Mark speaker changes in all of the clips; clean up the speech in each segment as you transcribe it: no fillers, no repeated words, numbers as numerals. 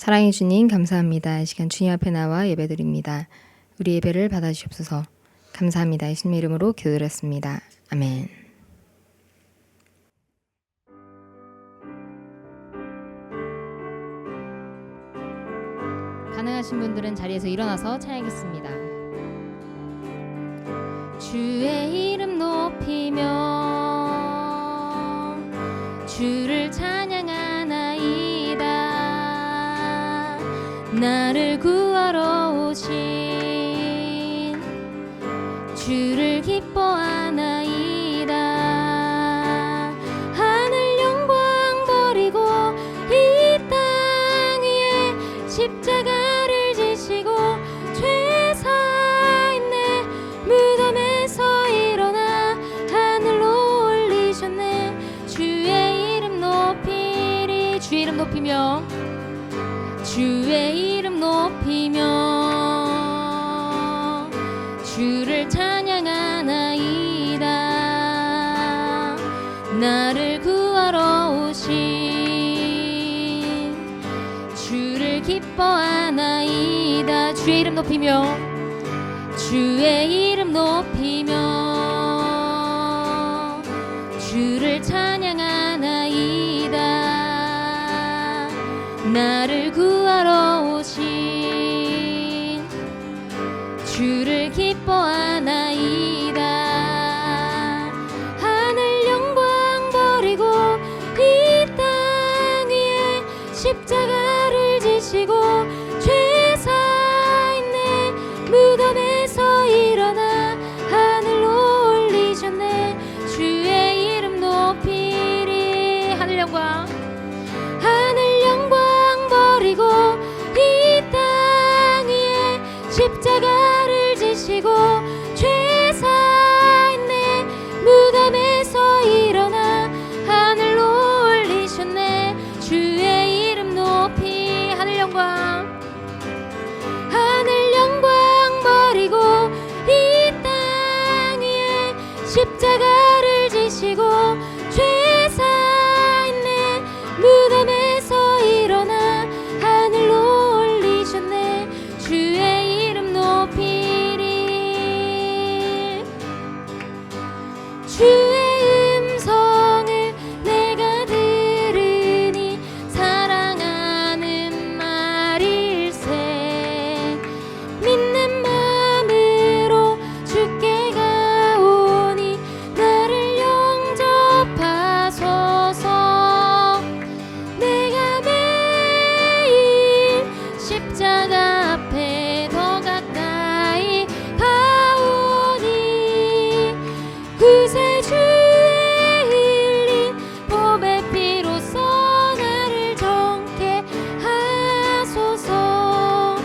Speaker 1: 사랑해 주님 감사합니다. 이 시간 주님 앞에 나와 예배드립니다. 우리 예배를 받아주시옵소서. 감사합니다. 예수님의 이름으로 기도드렸습니다. 아멘. 가능하신 분들은 자리에서 일어나서 찬양하겠습니다. 주의 이름 높이며 주를 찬양하나이다. 나를 구하러 오신 주를 기뻐하나이다. 하늘 영광 버리고 이 땅 위에 십자가를 지시고 죄 있네 무덤에서 일어나 하늘로 올리셨네. 주의 이름 높이리. 주의 이름 높이며 주의 이름 높이며 주를 찬양하나이다. 나를 구하러 오신 주를 기뻐하나이다. 주의 이름 높이며 주의 이름 높이며 주를 찬양하나이다. 나를 구하러 오신 주를 기뻐하나이다. 하늘 영광 버리고 이 땅 위에 십자가를 지시고 죄 있네 무덤에서 일어나 하늘로 올리셨네. 주의 이름 높이리. 하늘 영광 버리고 이 땅 위에 십자가를 지시고 죄 있네 무덤에서 일어나 하늘로 올리셨네. 주의 이름 높이. 하늘 영광 버리고 이 땅 위에 십자가를 지시고 죄 있네 무덤에서 일어나 하늘로 올리셨네. 주의 이름 높이리. 주의 음성을 내가 들으니 사랑하는 말일세. 믿는 마음으로 주께 가오니 나를 영접하소서. 내가 매일 십자가 앞에 더 가까이 가오니 구세주의 흘린 보배 피로써 나를 정케 하소서.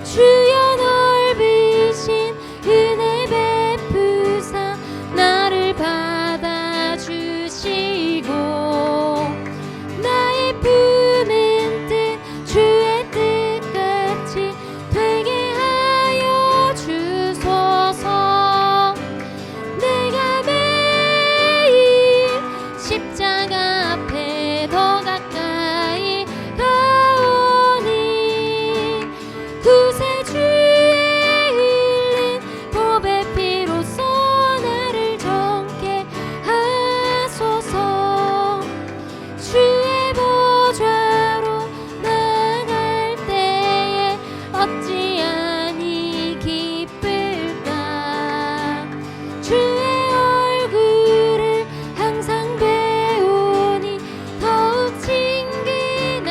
Speaker 1: 주여 넓으신 은혜 베푸사 나를 받아주시고 나의 품은 뜻 주의 뜻같이 되게 하여 주소서. 내가 매일 십자가 앞에 더 가까이 가오니 구세주의 흘린 보배 피로써 나를 정케 하소서. 주의 보좌로 나갈 때에 어찌하니 기쁠까. 주의 얼굴을 항상 배우니 더욱 친근합니다.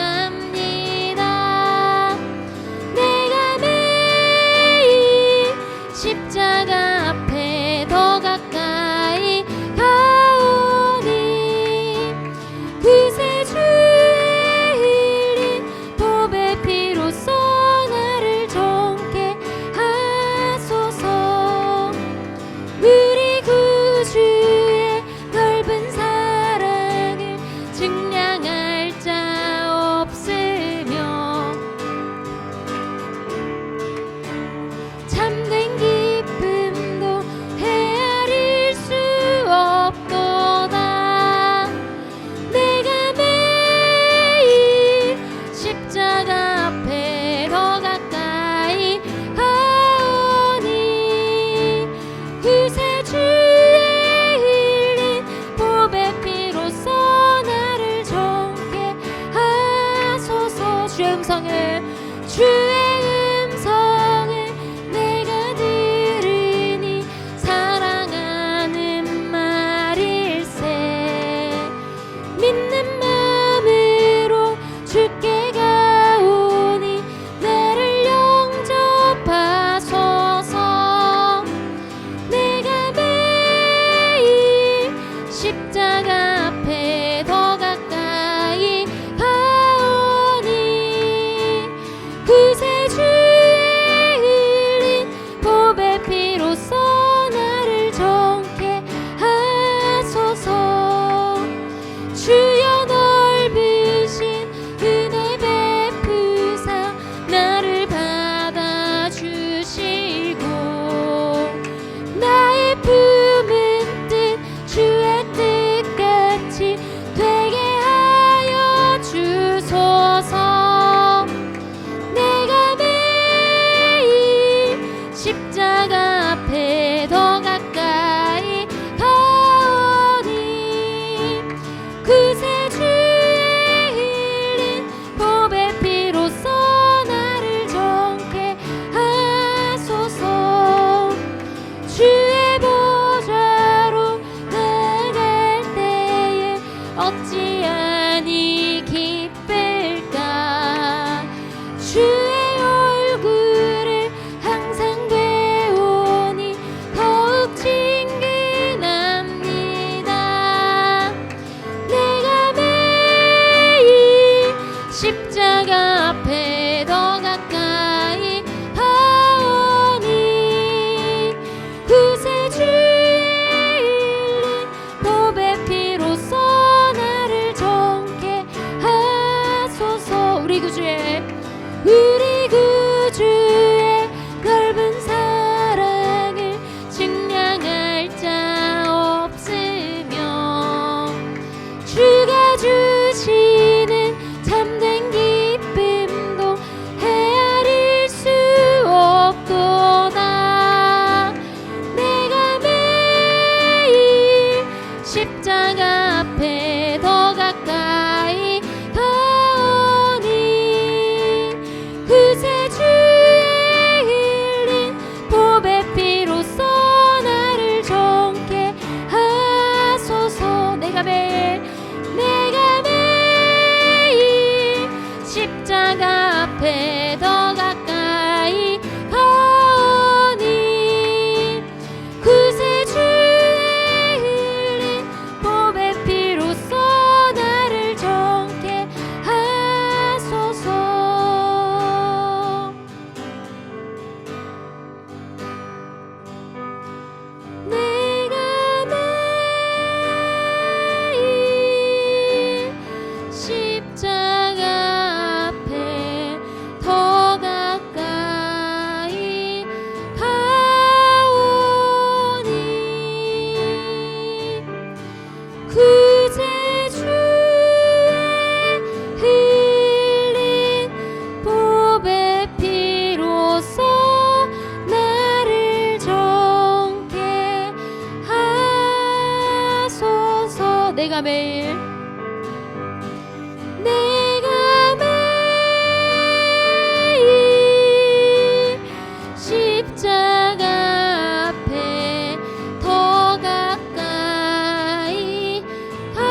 Speaker 1: 내가 매일 십자가 앞에 더 가까이 가오니 구세주의 흘린 보배 피로써 나를 정케 하소서. 우리 구주의 넓은 사랑을 증량할 자 없으며 참된 기쁨도 헤아릴
Speaker 2: 내가 매일 십자가 앞에 더 가까이 가오니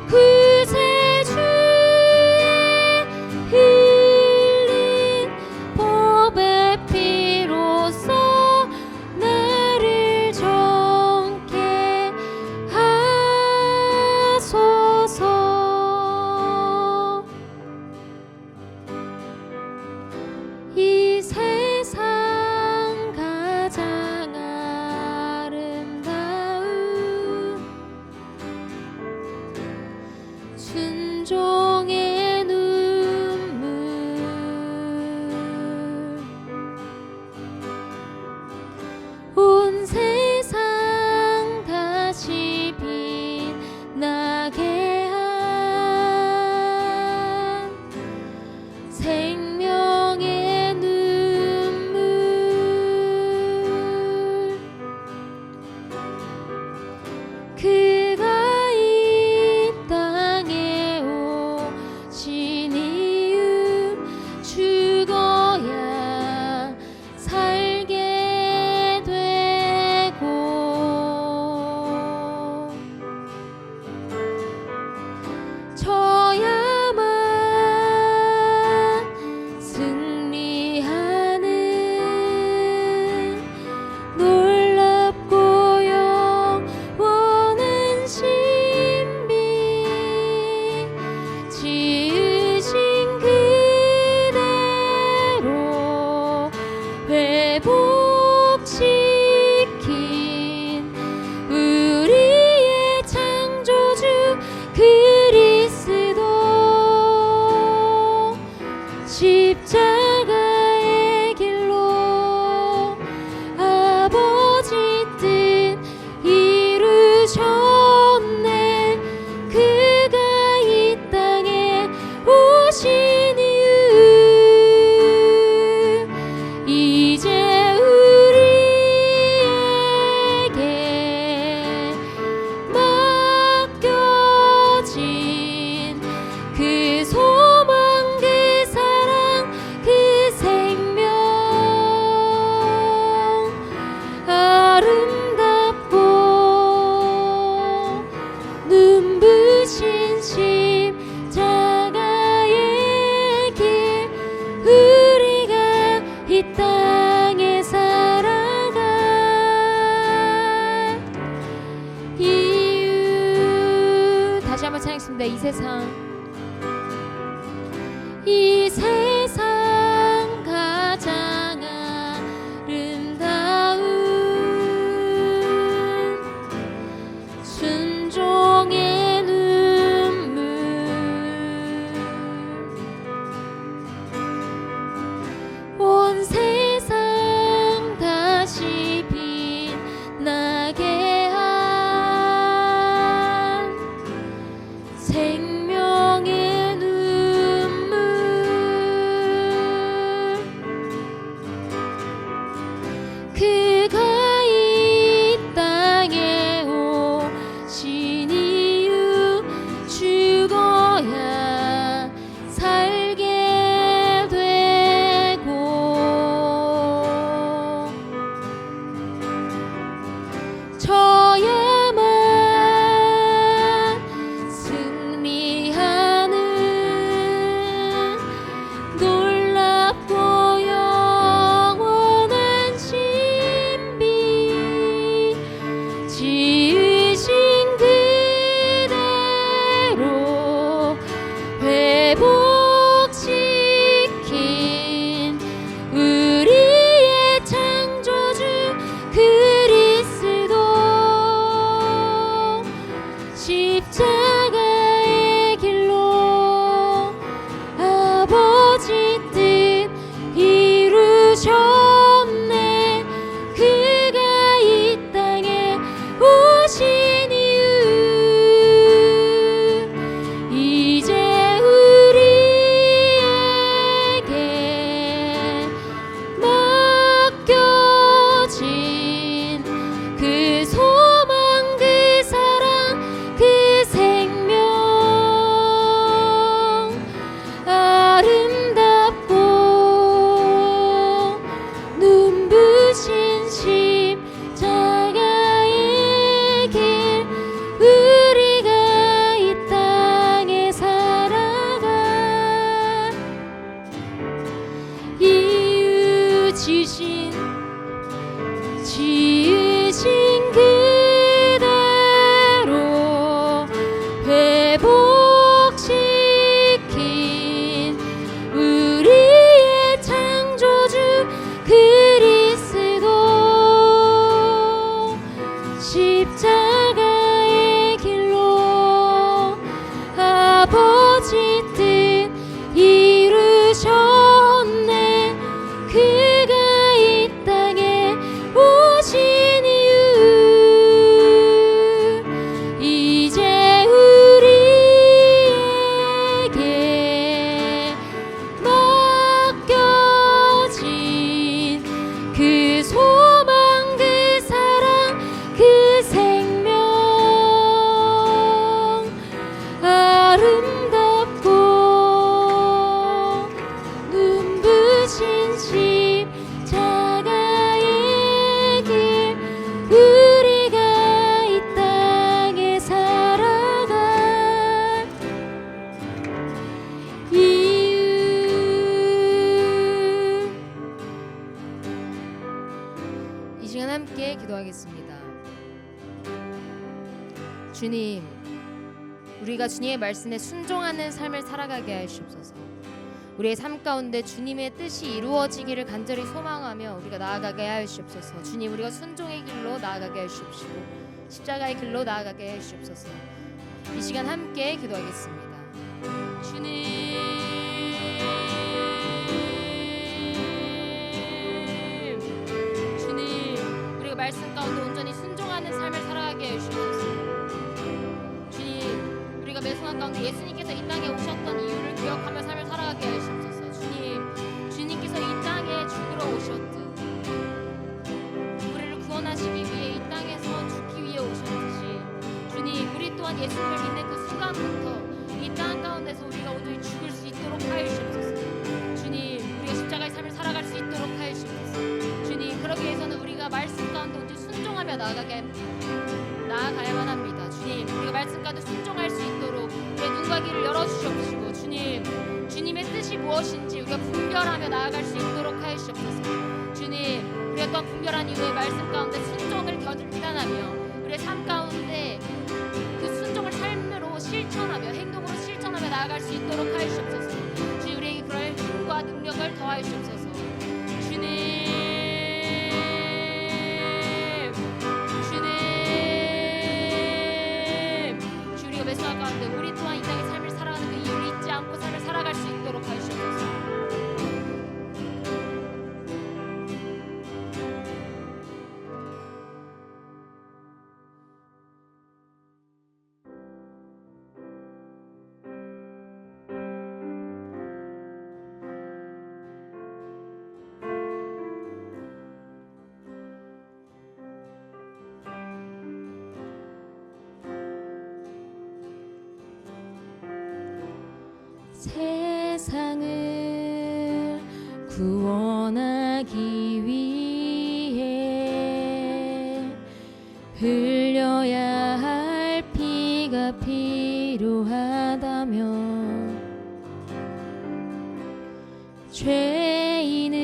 Speaker 2: 구세주의 흘린 보배 피로써 나를 정케 하소서. 이 세상 가장 아름다운 순종의 눈물 온 세상 다시 빛나게 한 생명의 눈물 그가 이 땅에 오신 이유 죽어야 살게 되고 저야만 승리하는 놀랍고 영원한 신비 지으신 그대로 회복시킨 우리의 창조주 그리스도 십자가의 길로 아버지 뜻 이루셨네. 그가 이 땅에 오신 이유 이제 우리에게 맡겨진 그 소망 그 사랑 그 생명 아름답고 눈부신 십자가의 길 우리가 이 땅에 살아갈 이유 다시 한번 찬양했습니다. 이 세상 가장 아름다운 순종의 눈물 온 세상 다시 빛나게 한 생명 지으신 그대로 회복시킨 우리의 창조주 그리스도 십자가의 길로 아버지 뜻 이루셨네. 그가 이 땅에 오신 이유 이제 우리에게 맡겨진 그 소망 그 사랑 그 생명 아름답고 눈부신 십자가의 길 우리가 이 땅에 살아갈 이유.
Speaker 1: 이 시간 함께 기도하겠습니다. 주님, 우리가 주님의 말씀에 순종하는 삶을 살아가게 하시옵소서. 우리의 삶 가운데 주님의 뜻이 이루어지기를 간절히 소망하며 우리가 나아가게 하시옵소서. 주님, 우리가 순종의 길로 나아가게 하시옵시고 십자가의 길로 나아가게 하시옵소서. 이 시간 함께 기도하겠습니다. 주님, 우리가 말씀 가운데 온전히 순종하는 삶을 살아가게 하시옵소서. 주님, 우리가 매 순간 가운데 예수님께서 이 땅에 오셨던 이유를 기억하며 삶을 살아가게 하시옵소서. 주님께서 이 땅에 죽으러 오셨듯 우리를 구원하시기 위해 이 땅에서 죽기 위해 오셨듯이 주님, 우리 또한 예수님을 믿는 그 순간부터 이 땅 가운데서 우리가 온전히 죽을 수 있도록 하시옵소서. 주님, 우리가 십자가의 삶을 살아갈 수 있도록 하시옵소서. 주님, 그러기 위해서는 우리가 말씀 가운데 온전히 순종하며 나아가야만 합니다. 주님, 우리가 말씀 가운데 순종할 수 있도록 우리의 눈과 귀를 열어주시옵시고 주님의 뜻이 무엇인지 우리가 분별하며 나아갈 수 있도록 하시옵소서. 주님, 우리가 또한 분별한 이후에 말씀 가운데 순종을 결단하며 우리의 삶 가운데 그 순종을 삶으로 실천하며 행동으로 실천하며 나아갈 수 있도록 하시옵소서. 주님, 우리에게 그럴 힘과 능력을 더하시옵소서. 주님, 주 우리가 매 순간 가운데 우리 또한 이 땅의 삶을 살아가는 그 이유를 잊지 않고 삶을 살아갈 수 있도록 하시옵소서.
Speaker 2: 세상을 구원하기 위해 흘려야 할 피가 필요하다면 죄인을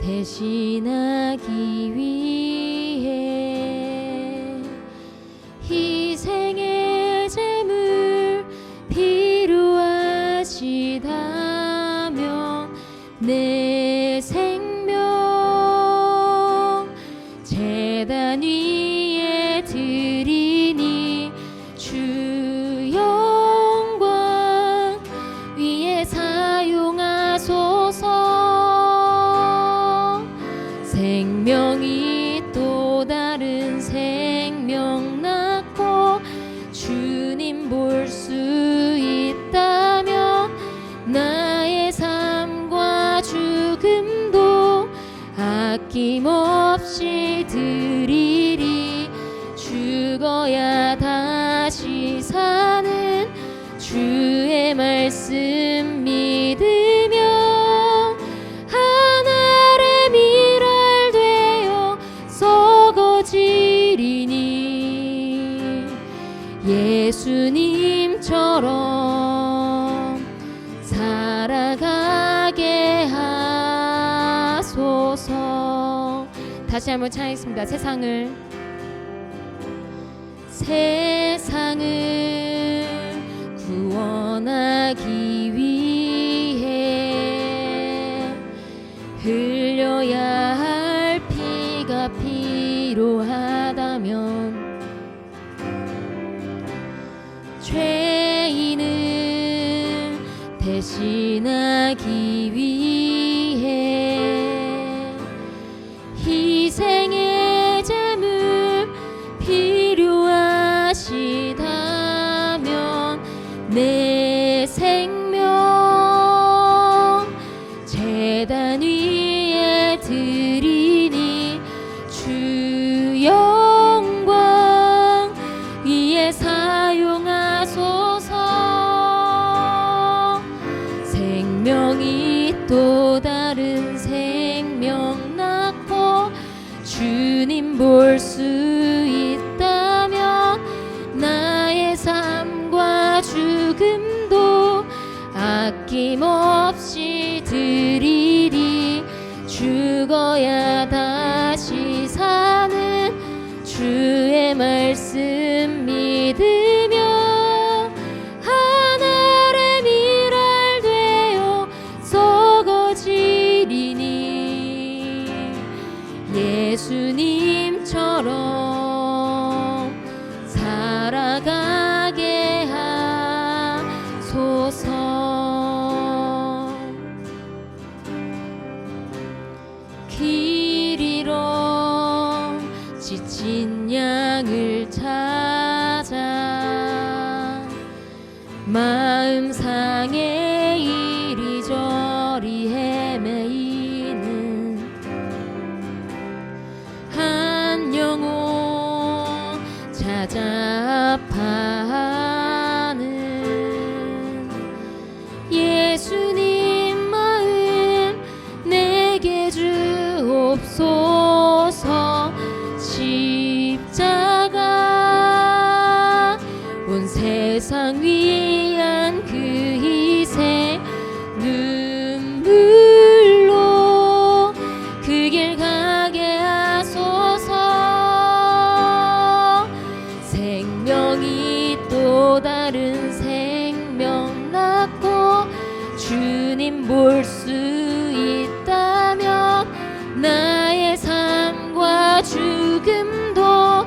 Speaker 2: 대신하기 위해 희생의 제물 필요하시다면 내 생명 제단 위에 드리니 주 영광 위에 사용하소서. 생명이 또 다른 생명 낳고 주님 볼 수 있다면 나의 삶과 죽음도 아낌없이 드리리. 죽어야 다시 사는 주의 말씀 믿으며 하늘의 미랄 되어 썩어지리니 예수님처럼 살아가게 다시 한번 찬양했습니다. 세상을 구원하기 위해 흘려야 할 피가 필요하다면 죄인을 대신하기 위해 희생의 제물 필요하시다면 내 생명 제단 위에 드리니 주 영광 위에 사용하소서. 생명이 또 다른 생명 낳고 주님 볼 수 있다면 나의 삶과 죽음도 아낌없이 드리리. 죽어야 다시 사는 주의 말씀 믿으며 하늘의 미랄 되어 썩어지리니 예수님처럼 살아가게 하소서. 길 잃어 지친 양을 찾아 마음 상해 이리저리 헤매이는 한 영혼 찾아 아파하는 예수님 마음 내게 주옵소서. 십자가 온 세상 위한 그 희생 눈물로 그 길 가게 하소서. 생명이 또 다른 생명 낳고 주님 볼 수 있다면 나의 삶과 죽음도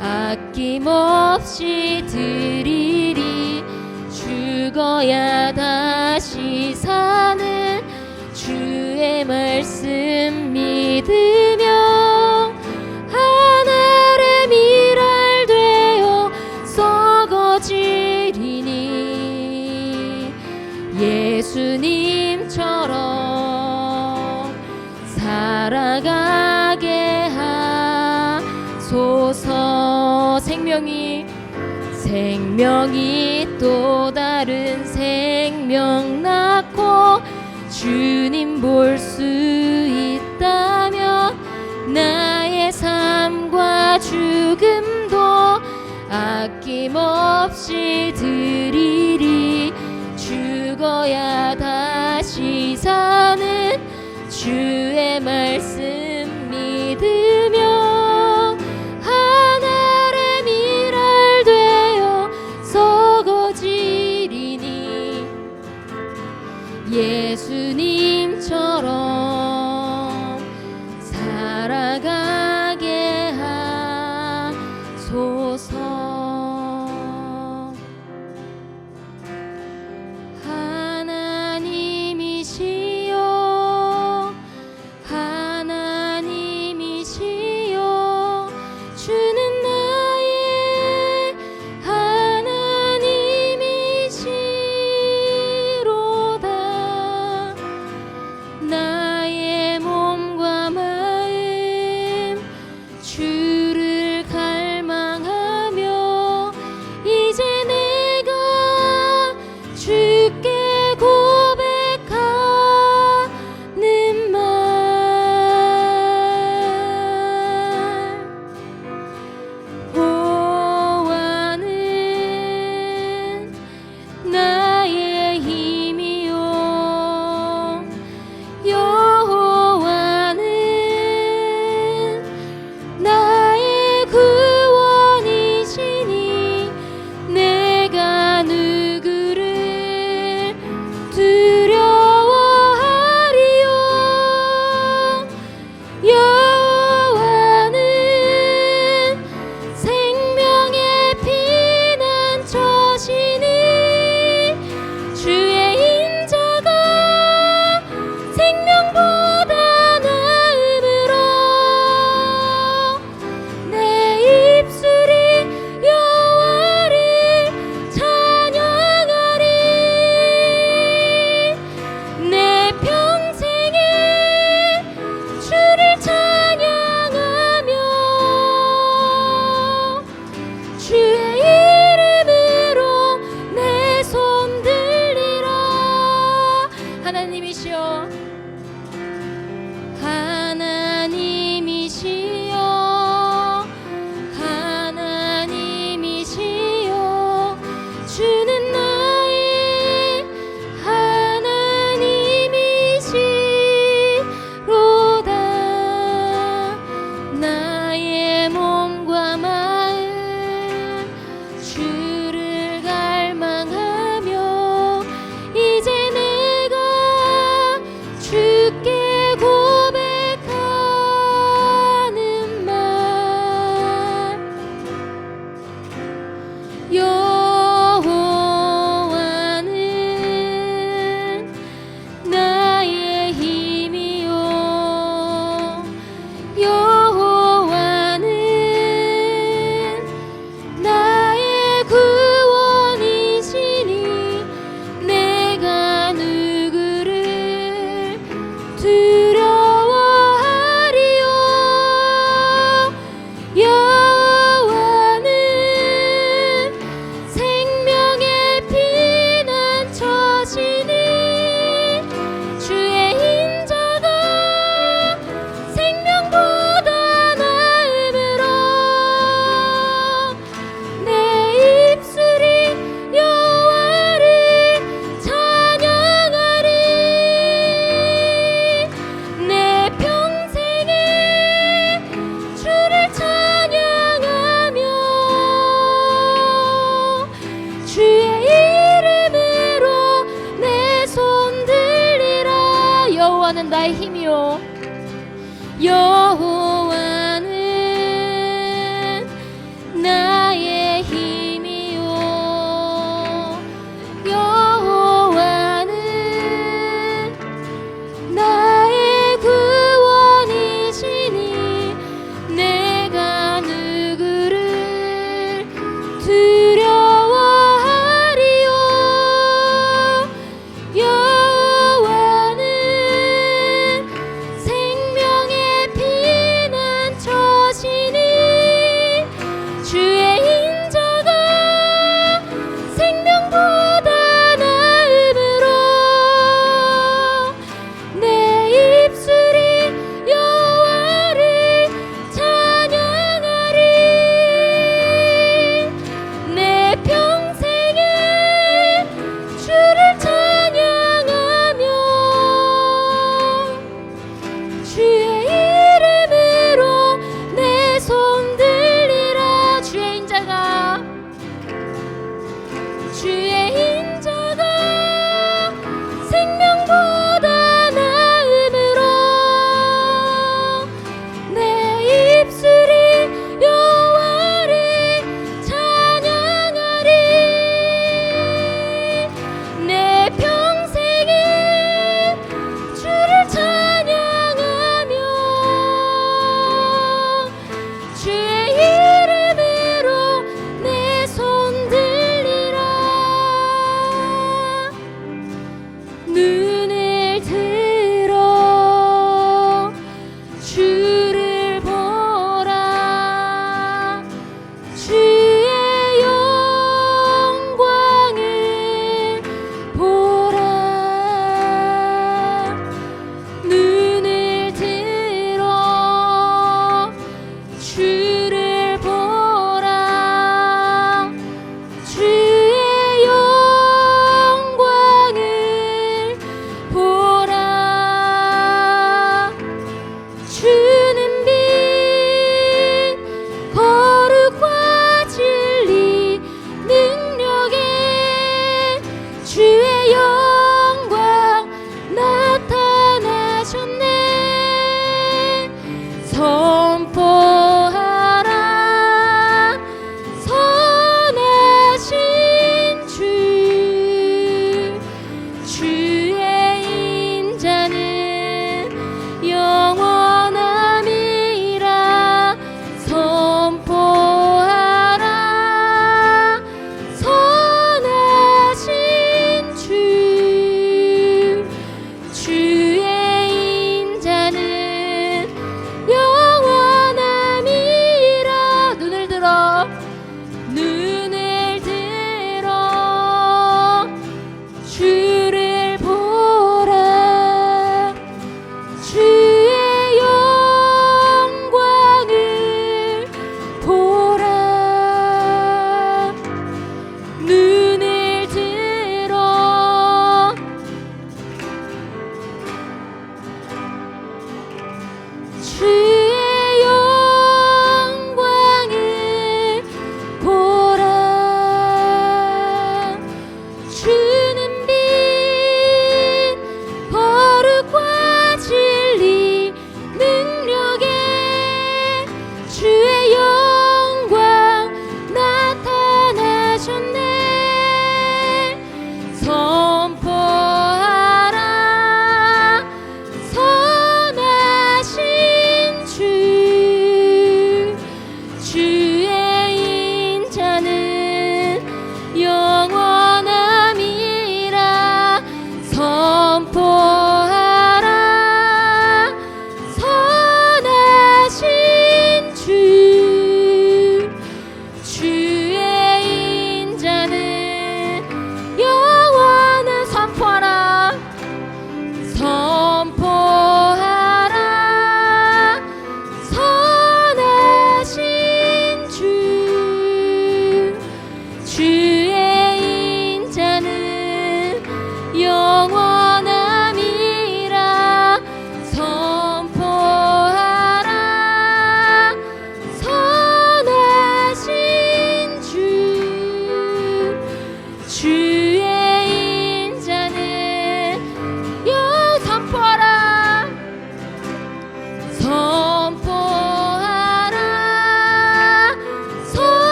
Speaker 2: 아낌없이 드리리. 죽어야 다시 사는 주의 말씀 믿으며 하늘의 미랄 되어 썩어지리니 예수님처럼 살아가게 하소서. 생명이 또 다른 생명 낳고 주님 볼 수 있다면 나의 삶과 죽음도 아낌없이 드리리. 죽어야 다시 사는 주의 말씀 믿으며 하늘의 미랄 되어 썩어지리니 예수님처럼 살아가게 하소서. 하나님이시여 하나님 여호와는 나의 힘이요 여호와는 나의 힘이요 여호와는 나의 구원이시니 내가 누구를 두려워하리요 여호와는 생명의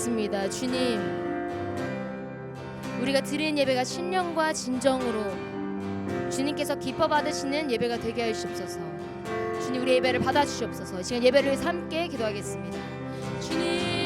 Speaker 2: 기도드렸습니다. 주님, 우리가 드리는 예배가 신령과 진정으로 주님께서 기뻐 받으시는 예배가 되게 하여 주시옵소서. 주님, 우리 예배를 받아 주시옵소서. 이 시간 예배를 위해서 함께 기도하겠습니다. 주님,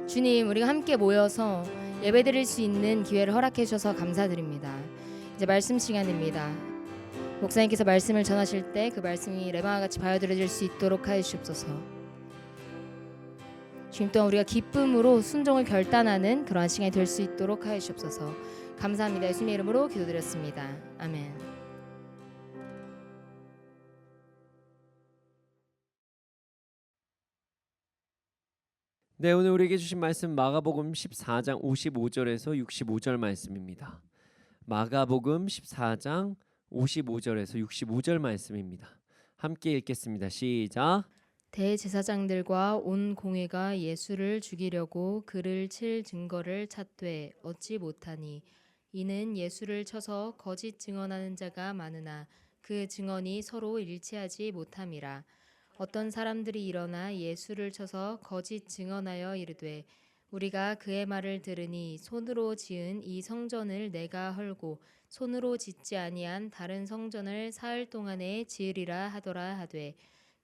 Speaker 2: 주님, 우리가 함께 모여서 예배드릴 수 있는 기회를 허락해 주셔서 감사드립니다. 이제 말씀 시간입니다. 목사님께서 말씀을 전하실 때 그 말씀이 레마와 같이 받아들여질 수 있도록 하여 주옵소서. 주님, 또한 우리가 기쁨으로 순종을 결단하는 그러한 시간이 될 수 있도록 하여 주옵소서. 감사합니다. 예수님의 이름으로 기도드렸습니다. 아멘.
Speaker 3: 네, 오늘 우리에게 주신 말씀 마가복음 14장 55절에서 65절 말씀입니다. 마가복음 14장 55절에서 65절 말씀입니다. 함께 읽겠습니다. 시작.
Speaker 2: 대제사장들과 온 공회가 예수를 죽이려고 그를 칠 증거를 찾되 얻지 못하니 이는 예수를 쳐서 거짓 증언하는 자가 많으나 그 증언이 서로 일치하지 못함이라. 어떤 사람들이 일어나 예수를 쳐서 거짓 증언하여 이르되 우리가 그의 말을 들으니 손으로 지은 이 성전을 내가 헐고 손으로 짓지 아니한 다른 성전을 사흘 동안에 지으리라 하더라 하되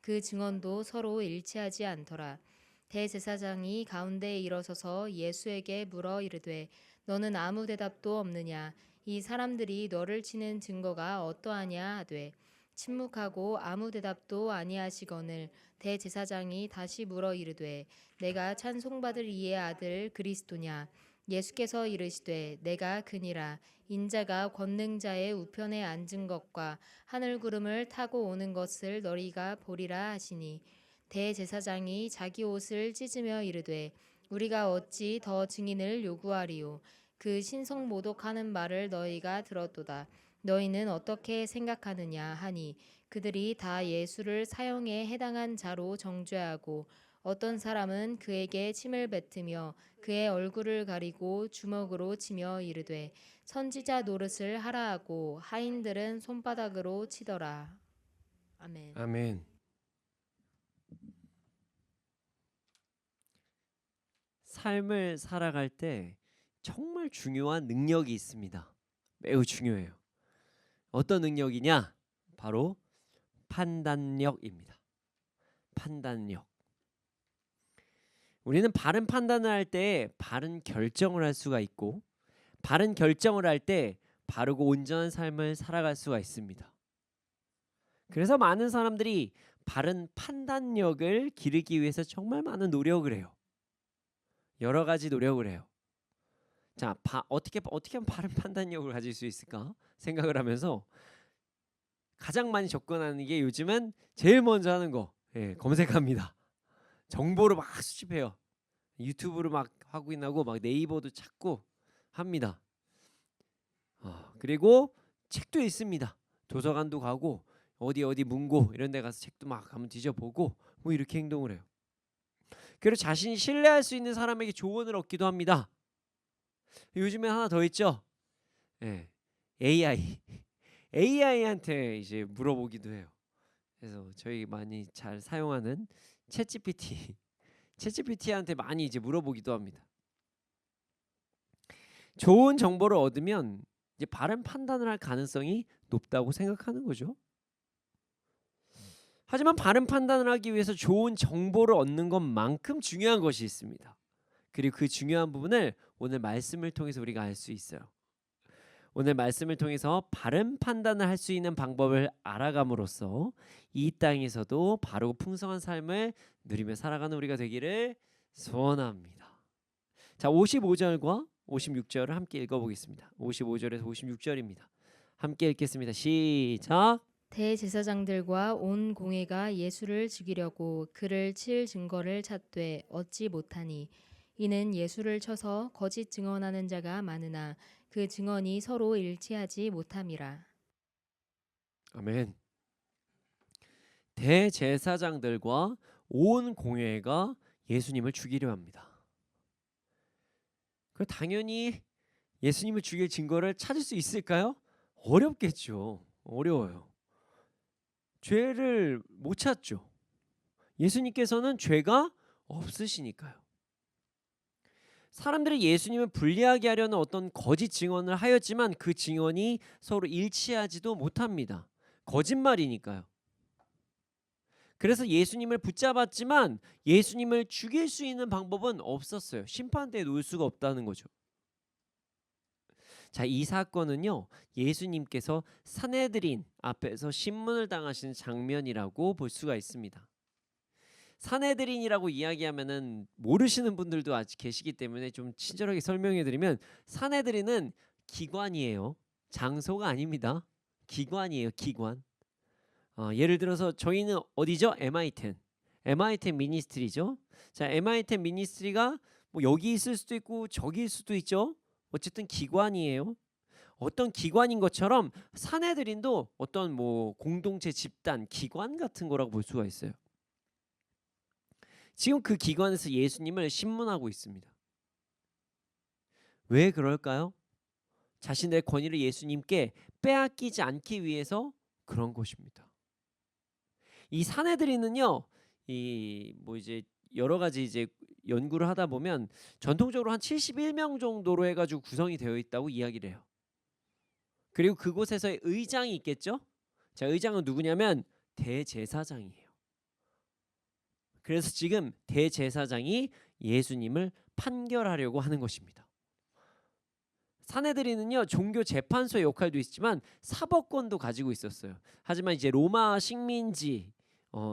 Speaker 2: 그 증언도 서로 일치하지 않더라. 대제사장이 가운데에 일어서서 예수에게 물어 이르되 너는 아무 대답도 없느냐? 이 사람들이 너를 치는 증거가 어떠하냐 하되 침묵하고 아무 대답도 아니하시거늘 대제사장이 다시 물어 이르되 내가 찬송받을 이의 아들 그리스도냐? 예수께서 이르시되 내가 그니라. 인자가 권능자의 우편에 앉은 것과 하늘 구름을 타고 오는 것을 너희가 보리라 하시니 대제사장이 자기 옷을 찢으며 이르되 우리가 어찌 더 증인을 요구하리요? 그 신성 모독하는 말을 너희가 들었도다. 너희는 어떻게 생각하느냐 하니 그들이 다 예수를 사형에 해당한 자로 정죄하고 어떤 사람은 그에게 침을 뱉으며 그의 얼굴을 가리고 주먹으로 치며 이르되 선지자 노릇을 하라 하고 하인들은 손바닥으로 치더라. 아멘.
Speaker 3: 아멘. 삶을 살아갈 때 정말 중요한 능력이 있습니다. 매우 중요해요. 어떤 능력이냐? 바로 판단력입니다. 판단력. 우리는 바른 판단을 할 때 바른 결정을 할 수가 있고 바른 결정을 할 때 바르고 온전한 삶을 살아갈 수가 있습니다. 그래서 많은 사람들이 바른 판단력을 기르기 위해서 정말 많은 노력을 해요. 여러 가지 노력을 해요. 자, 어떻게 하면 바른 판단력을 가질 수 있을까 생각을 하면서 가장 많이 접근하는 게 요즘은 제일 먼저 하는 거 검색합니다. 정보를 막 수집해요. 유튜브로 막 확인하고 막 네이버도 찾고 합니다. 그리고 책도 있습니다. 도서관도 가고 어디 문고 이런 데 가서 책도 막 한번 뒤져보고 뭐 이렇게 행동을 해요. 그리고 자신이 신뢰할 수 있는 사람에게 조언을 얻기도 합니다. 요즘에 하나 더 있죠. AI한테 이제 물어보기도 해요. 그래서 저희 많이 잘 사용하는 챗GPT한테 많이 이제 물어보기도 합니다. 좋은 정보를 얻으면 이제 바른 판단을 할 가능성이 높다고 생각하는 거죠. 하지만 바른 판단을 하기 위해서 좋은 정보를 얻는 것만큼 중요한 것이 있습니다. 그리고 그 중요한 부분을 오늘 말씀을 통해서 우리가 알 수 있어요. 오늘 말씀을 통해서 바른 판단을 할 수 있는 방법을 알아감으로써 이 땅에서도 바르고 풍성한 삶을 누리며 살아가는 우리가 되기를 소원합니다. 자, 55절과 56절을 함께 읽어보겠습니다. 55절에서 56절입니다. 함께 읽겠습니다. 시작.
Speaker 2: 대제사장들과 온 공회가 예수를 죽이려고 그를 칠 증거를 찾되 얻지 못하니 이는 예수를 쳐서 거짓 증언하는 자가 많으나 그 증언이 서로 일치하지 못함이라.
Speaker 3: 아멘. 대제사장들과 온 공회가 예수님을 죽이려 합니다. 그 당연히 예수님을 죽일 증거를 찾을 수 있을까요? 어렵겠죠. 어려워요. 죄를 못 찾죠. 예수님께서는 죄가 없으시니까요. 사람들이 예수님을 불리하게 하려는 어떤 거짓 증언을 하였지만 그 증언이 서로 일치하지도 못합니다. 거짓말이니까요. 그래서 예수님을 붙잡았지만 예수님을 죽일 수 있는 방법은 없었어요. 심판대에 놓을 수가 없다는 거죠. 자, 이 사건은요, 예수님께서 산헤드린 앞에서 신문을 당하시는 장면이라고 볼 수가 있습니다. 산헤드린이라고 이야기하면은 모르시는 분들도 아직 계시기 때문에 좀 친절하게 설명해 드리면, 산헤드린은 기관이에요. 장소가 아닙니다. 기관이에요. 기관. 예를 들어서 저희는 어디죠? MI10 미니스트리죠. 자, MI10 미니스트리가 뭐 여기 있을 수도 있고 저기일 수도 있죠. 어쨌든 기관이에요. 어떤 기관인 것처럼 산헤드린도 어떤 뭐 공동체, 집단, 기관 같은 거라고 볼 수가 있어요. 지금 그 기관에서 예수님을 신문하고 있습니다. 왜 그럴까요? 자신의 권위를 예수님께 빼앗기지 않기 위해서 그런 것입니다. 이 산헤드린은요, 이 뭐 이제 여러 가지 이제 연구를 하다 보면 전통적으로 한 71명 정도로 해가지고 구성이 되어 있다고 이야기를 해요. 그리고 그곳에서의 의장이 있겠죠? 자, 의장은 누구냐면 대제사장이에요. 그래서 지금 대제사장이 예수님을 판결하려고 하는 것입니다. 산헤드린은요, 종교 재판소의 역할도 있지만 사법권도 가지고 있었어요. 하지만 이제 로마 식민지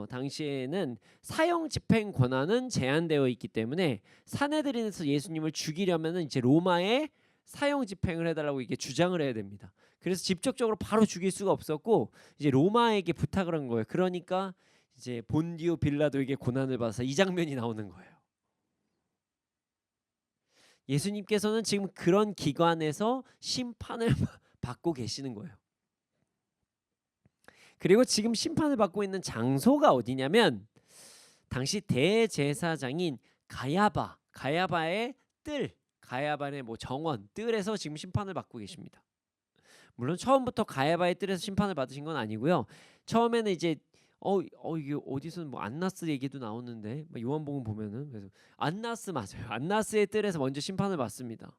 Speaker 3: 당시에는 사형 집행 권한은 제한되어 있기 때문에 산헤드린에서 예수님을 죽이려면은 이제 로마에 사형 집행을 해달라고 이게 주장을 해야 됩니다. 그래서 직접적으로 바로 죽일 수가 없었고 이제 로마에게 부탁을 한 거예요. 그러니까 이제 본디오 빌라도에게 고난을 받아서 이 장면이 나오는 거예요. 예수님께서는 지금 그런 기관에서 심판을 받고 계시는 거예요. 그리고 지금 심판을 받고 있는 장소가 어디냐면 당시 대제사장인 가야바의 뜰, 가야바의 뭐 정원, 뜰에서 지금 심판을 받고 계십니다. 물론 처음부터 가야바의 뜰에서 심판을 받으신 건 아니고요. 처음에는 이제 이게 어디서 뭐 안나스 얘기도 나오는데 요한복음 보면은 그래서 안나스 맞아요. 안나스의 뜰에서 먼저 심판을 받습니다.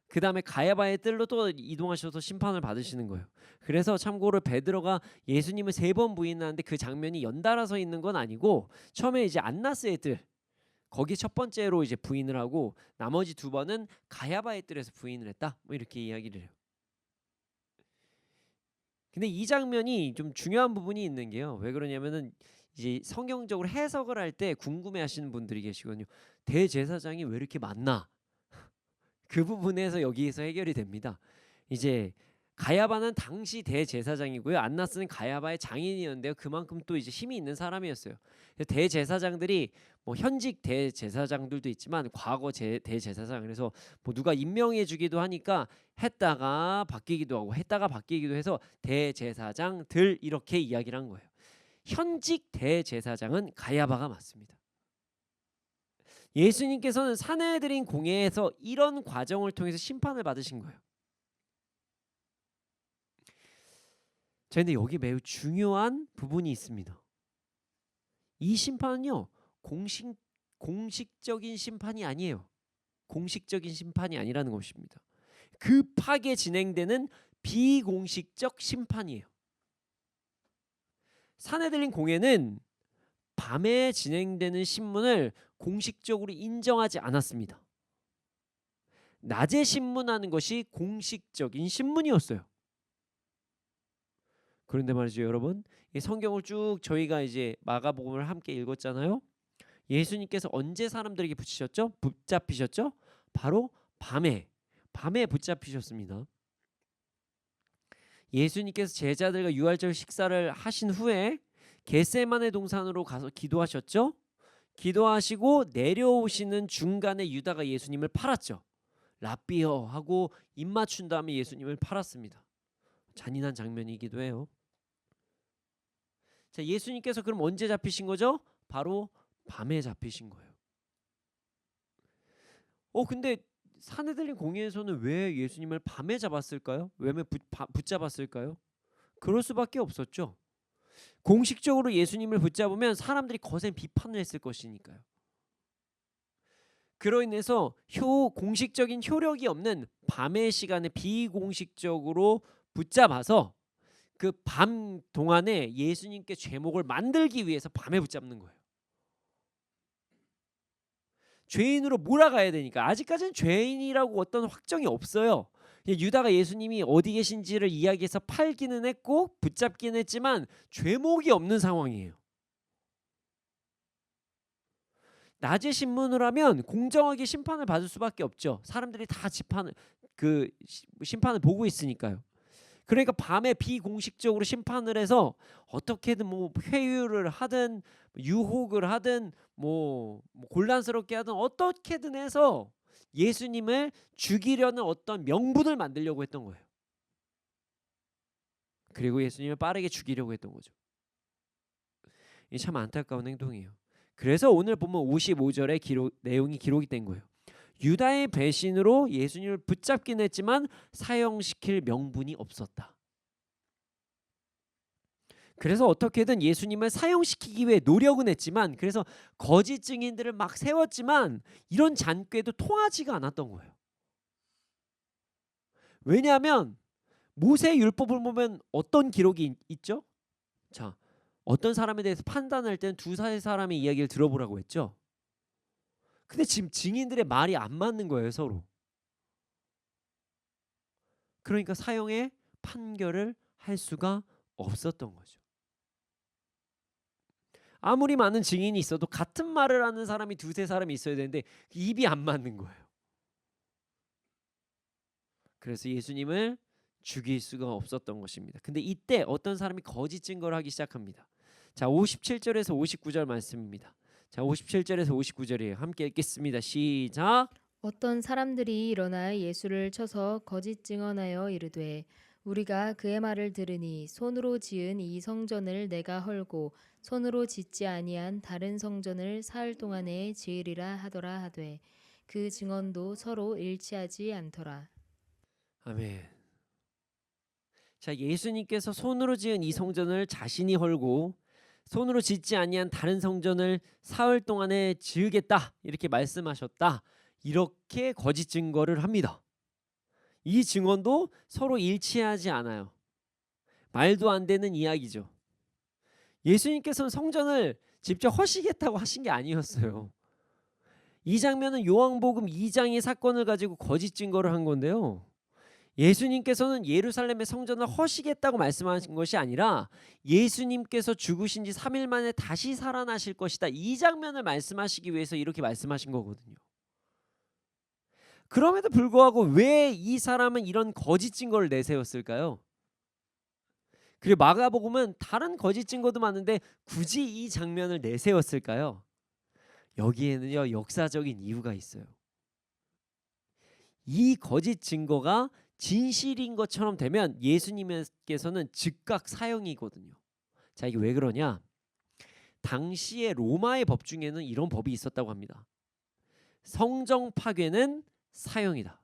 Speaker 3: 그 다음에 가야바의 뜰로 또 이동하셔서 심판을 받으시는 거예요. 그래서 참고로 베드로가 예수님을 3번 부인하는데 그 장면이 연달아서 있는 건 아니고 처음에 이제 안나스의 뜰 거기 첫 번째로 이제 부인을 하고 나머지 2번은 가야바의 뜰에서 부인을 했다. 뭐 이렇게 이야기를 해요. 근데 이 장면이 좀 중요한 부분이 있는 게요. 왜 그러냐면은 이제 성경적으로 해석을 할 때 궁금해하시는 분들이 계시거든요. 대제사장이 왜 이렇게 많나? 그 부분에서 여기에서 해결이 됩니다. 이제 가야바는 당시 대제사장이고요. 안나스는 가야바의 장인이었는데요. 그만큼 또 이제 힘이 있는 사람이었어요. 대제사장들이 뭐 현직 대제사장들도 있지만 과거 대제사장 그래서 뭐 누가 임명해주기도 하니까 했다가 바뀌기도 하고 했다가 바뀌기도 해서 대제사장들 이렇게 이야기를 한 거예요. 현직 대제사장은 가야바가 맞습니다. 예수님께서는 산헤드린 공회에서 이런 과정을 통해서 심판을 받으신 거예요. 자, 근데 여기 매우 중요한 부분이 있습니다. 이 심판은요, 공식적인 심판이 아니에요. 공식적인 심판이 아니라는 것입니다. 급하게 진행되는 비공식적 심판이에요. 사내들린 공회는 밤에 진행되는 신문을 공식적으로 인정하지 않았습니다. 낮에 신문하는 것이 공식적인 신문이었어요. 그런데 말이죠, 여러분, 이 성경을 쭉 저희가 이제 마가복음을 함께 읽었잖아요. 예수님께서 언제 사람들에게 붙잡히셨죠? 바로 밤에 붙잡히셨습니다. 예수님께서 제자들과 유월절 식사를 하신 후에 겟세마네 동산으로 가서 기도하셨죠? 기도하시고 내려오시는 중간에 유다가 예수님을 팔았죠. 라삐어 하고 입 맞춘 다음에 예수님을 팔았습니다. 잔인한 장면이기도 해요. 자, 예수님께서 그럼 언제 잡히신 거죠? 바로 밤에 잡히신 거예요. 근데 사내들린 공회에서는 왜 예수님을 밤에 잡았을까요? 왜 붙잡았을까요? 그럴 수밖에 없었죠. 공식적으로 예수님을 붙잡으면 사람들이 거센 비판을 했을 것이니까요. 그로 인해서 공식적인 효력이 없는 밤의 시간에 비공식적으로 붙잡아서 그 밤 동안에 예수님께 죄목을 만들기 위해서 밤에 붙잡는 거예요. 죄인으로 몰아가야 되니까. 아직까지는 죄인이라고 어떤 확정이 없어요. 유다가 예수님이 어디 계신지를 이야기해서 팔기는 했고 붙잡기는 했지만 죄목이 없는 상황이에요. 낮에 신문을 하면 공정하게 심판을 받을 수밖에 없죠. 사람들이 다 심판을 보고 있으니까요. 그러니까 밤에 비공식적으로 심판을 해서 어떻게든 회유를 하든 유혹을 하든 곤란스럽게 하든 어떻게든 해서 예수님을 죽이려는 어떤 명분을 만들려고 했던 거예요. 그리고 예수님을 빠르게 죽이려고 했던 거죠. 이게 참 안타까운 행동이에요. 그래서 오늘 보면 55절의 내용이 기록이 된 거예요. 유다의 배신으로 예수님을 붙잡긴 했지만 사형시킬 명분이 없었다. 그래서 어떻게든 예수님을 사형시키기 위해 노력은 했지만, 그래서 거짓 증인들을 막 세웠지만 이런 잔꾀도 통하지가 않았던 거예요. 왜냐하면 모세 율법을 보면 어떤 기록이 있죠? 자, 어떤 사람에 대해서 판단할 때는 두세 사람의 이야기를 들어보라고 했죠. 근데 지금 증인들의 말이 안 맞는 거예요, 서로. 그러니까 사형의 판결을 할 수가 없었던 거죠. 아무리 많은 증인이 있어도 같은 말을 하는 사람이 두세 사람이 있어야 되는데 입이 안 맞는 거예요. 그래서 예수님을 죽일 수가 없었던 것입니다. 근데 이때 어떤 사람이 거짓 증거를 하기 시작합니다. 자, 57절에서 59절 말씀입니다. 자, 57절에서 59절이에요. 함께 읽겠습니다. 시작.
Speaker 2: 어떤 사람들이 일어나 예수를 쳐서 거짓 증언하여 이르되 우리가 그의 말을 들으니 손으로 지은 이 성전을 내가 헐고 손으로 짓지 아니한 다른 성전을 사흘 동안에 지으리라 하더라 하되 그 증언도 서로 일치하지 않더라.
Speaker 3: 아멘. 자, 예수님께서 손으로 지은 이 성전을 자신이 헐고 손으로 짓지 아니한 다른 성전을 사흘 동안에 지으겠다 이렇게 말씀하셨다. 이렇게 거짓 증거를 합니다. 이 증언도 서로 일치하지 않아요. 말도 안 되는 이야기죠. 예수님께서는 성전을 직접 허시겠다고 하신 게 아니었어요. 이 장면은 요한복음 2장의 사건을 가지고 거짓 증거를 한 건데요. 예수님께서는 예루살렘의 성전을 허시겠다고 말씀하신 것이 아니라 예수님께서 죽으신 지 3일 만에 다시 살아나실 것이다. 이 장면을 말씀하시기 위해서 이렇게 말씀하신 거거든요. 그럼에도 불구하고 왜 이 사람은 이런 거짓 증거를 내세웠을까요? 그리고 마가복음은 다른 거짓 증거도 많은데 굳이 이 장면을 내세웠을까요? 여기에는요, 역사적인 이유가 있어요. 이 거짓 증거가 진실인 것처럼 되면 예수님께서는 즉각 사형이거든요. 자, 이게 왜 그러냐? 당시의 로마의 법 중에는 이런 법이 있었다고 합니다. 성정 파괴는 사형이다.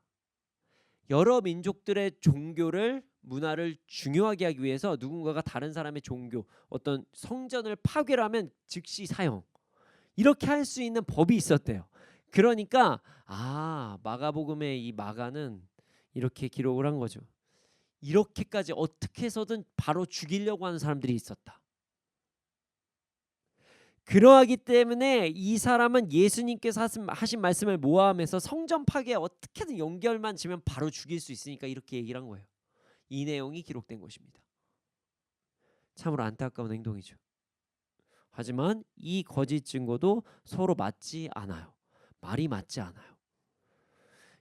Speaker 3: 여러 민족들의 종교를 문화를 중요하게 하기 위해서 누군가가 다른 사람의 종교, 어떤 성전을 파괴를 하면 즉시 사형. 이렇게 할 수 있는 법이 있었대요. 그러니까 마가복음의 이 마가는 이렇게 기록을 한 거죠. 이렇게까지 어떻게 해서든 바로 죽이려고 하는 사람들이 있었다. 그러하기 때문에 이 사람은 예수님께서 하신 말씀을 모함해서 성전 파괴에 어떻게든 연결만 지면 바로 죽일 수 있으니까 이렇게 얘기를 한 거예요. 이 내용이 기록된 것입니다. 참으로 안타까운 행동이죠. 하지만 이 거짓 증거도 서로 맞지 않아요. 말이 맞지 않아요.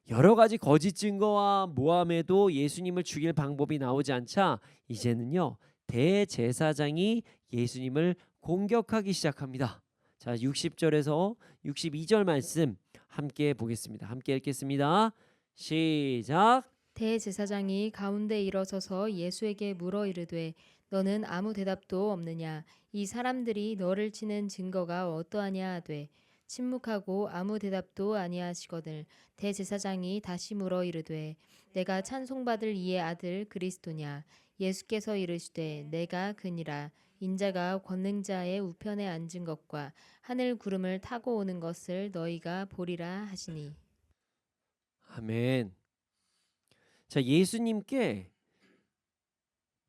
Speaker 3: 여러 가지 거짓 증거와 모함에도 예수님을 죽일 방법이 나오지 않자 이제는요 대제사장이 예수님을 공격하기 시작합니다. 자, 60절에서 62절 말씀 함께 보겠습니다. 함께 읽겠습니다. 시작.
Speaker 2: 대제사장이 가운데 일어서서 예수에게 물어 이르되 너는 아무 대답도 없느냐? 이 사람들이 너를 치는 증거가 어떠하냐 하되 침묵하고 아무 대답도 아니하시거늘 대제사장이 다시 물어 이르되 내가 찬송받을 이의 아들 그리스도냐? 예수께서 이르시되 내가 그니라. 인자가 권능자의 우편에 앉은 것과 하늘 구름을 타고 오는 것을 너희가 보리라 하시니.
Speaker 3: 아멘. 자, 예수님께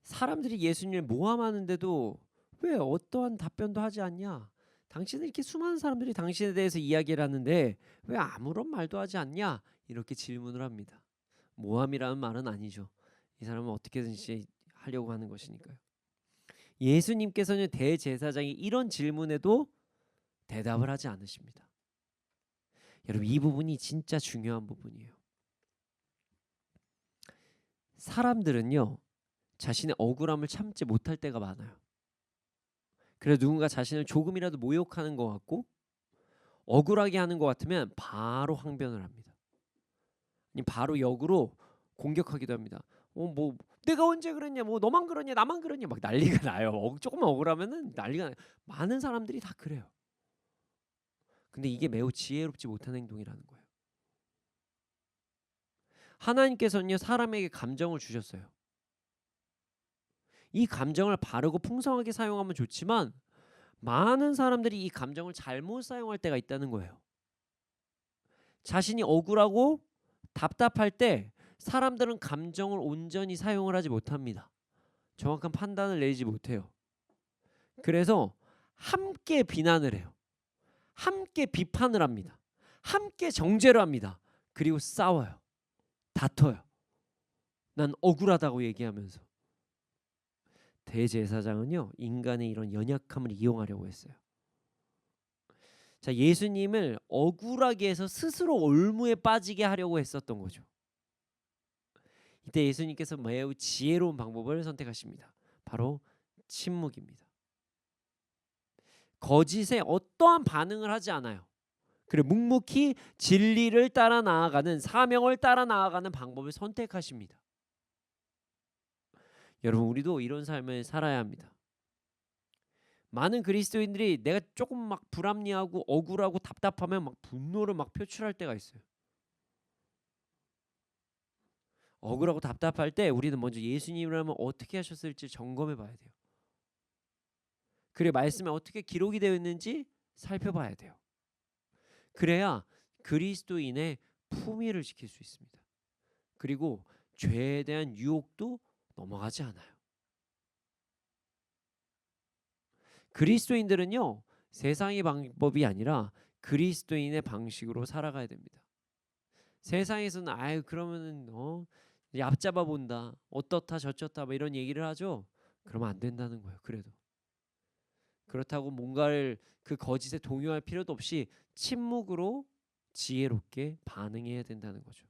Speaker 3: 사람들이 예수님을 모함하는데도 왜 어떠한 답변도 하지 않냐? 당신은 이렇게 수많은 사람들이 당신에 대해서 이야기를 하는데 왜 아무런 말도 하지 않냐? 이렇게 질문을 합니다. 모함이라는 말은 아니죠. 이 사람은 어떻게든지 하려고 하는 것이니까요. 예수님께서는 대제사장이 이런 질문에도 대답을 하지 않으십니다. 여러분, 이 부분이 진짜 중요한 부분이에요. 사람들은요 자신의 억울함을 참지 못할 때가 많아요. 그래서 누군가 자신을 조금이라도 모욕하는 것 같고 억울하게 하는 것 같으면 바로 항변을 합니다. 아니 바로 역으로 공격하기도 합니다. 뭐 내가 언제 그랬냐, 뭐 너만 그러냐, 나만 그러냐, 막 난리가 나요. 조금만 억울하면은 난리가 나요. 많은 사람들이 다 그래요. 근데 이게 매우 지혜롭지 못한 행동이라는 거예요. 하나님께서는요 사람에게 감정을 주셨어요. 이 감정을 바르고 풍성하게 사용하면 좋지만 많은 사람들이 이 감정을 잘못 사용할 때가 있다는 거예요. 자신이 억울하고 답답할 때 사람들은 감정을 온전히 사용을 하지 못합니다. 정확한 판단을 내지 못해요. 그래서 함께 비난을 해요. 함께 비판을 합니다. 함께 정죄를 합니다. 그리고 싸워요. 다퉈요. 난 억울하다고 얘기하면서. 대제사장은요 인간의 이런 연약함을 이용하려고 했어요. 자, 예수님을 억울하게 해서 스스로 올무에 빠지게 하려고 했었던 거죠. 이때 예수님께서 매우 지혜로운 방법을 선택하십니다. 바로 침묵입니다. 거짓에 어떠한 반응을 하지 않아요. 그리고 묵묵히 진리를 따라 나아가는, 사명을 따라 나아가는 방법을 선택하십니다. 여러분, 우리도 이런 삶을 살아야 합니다. 많은 그리스도인들이 내가 조금 막 불합리하고 억울하고 답답하면 막 분노를 막 표출할 때가 있어요. 억울하고 답답할 때 우리는 먼저 예수님이라면 어떻게 하셨을지 점검해 봐야 돼요. 그리고 말씀에 어떻게 기록이 되어 있는지 살펴봐야 돼요. 그래야 그리스도인의 품위를 지킬 수 있습니다. 그리고 죄에 대한 유혹도 넘어가지 않아요. 그리스도인들은요 세상의 방법이 아니라 그리스도인의 방식으로 살아가야 됩니다. 세상에서는 아유 그러면은 얕잡아 본다, 어떻다 저쩌다 뭐 이런 얘기를 하죠. 그러면 안 된다는 거예요. 그래도 그렇다고 뭔가를 그 거짓에 동요할 필요도 없이 침묵으로 지혜롭게 반응해야 된다는 거죠.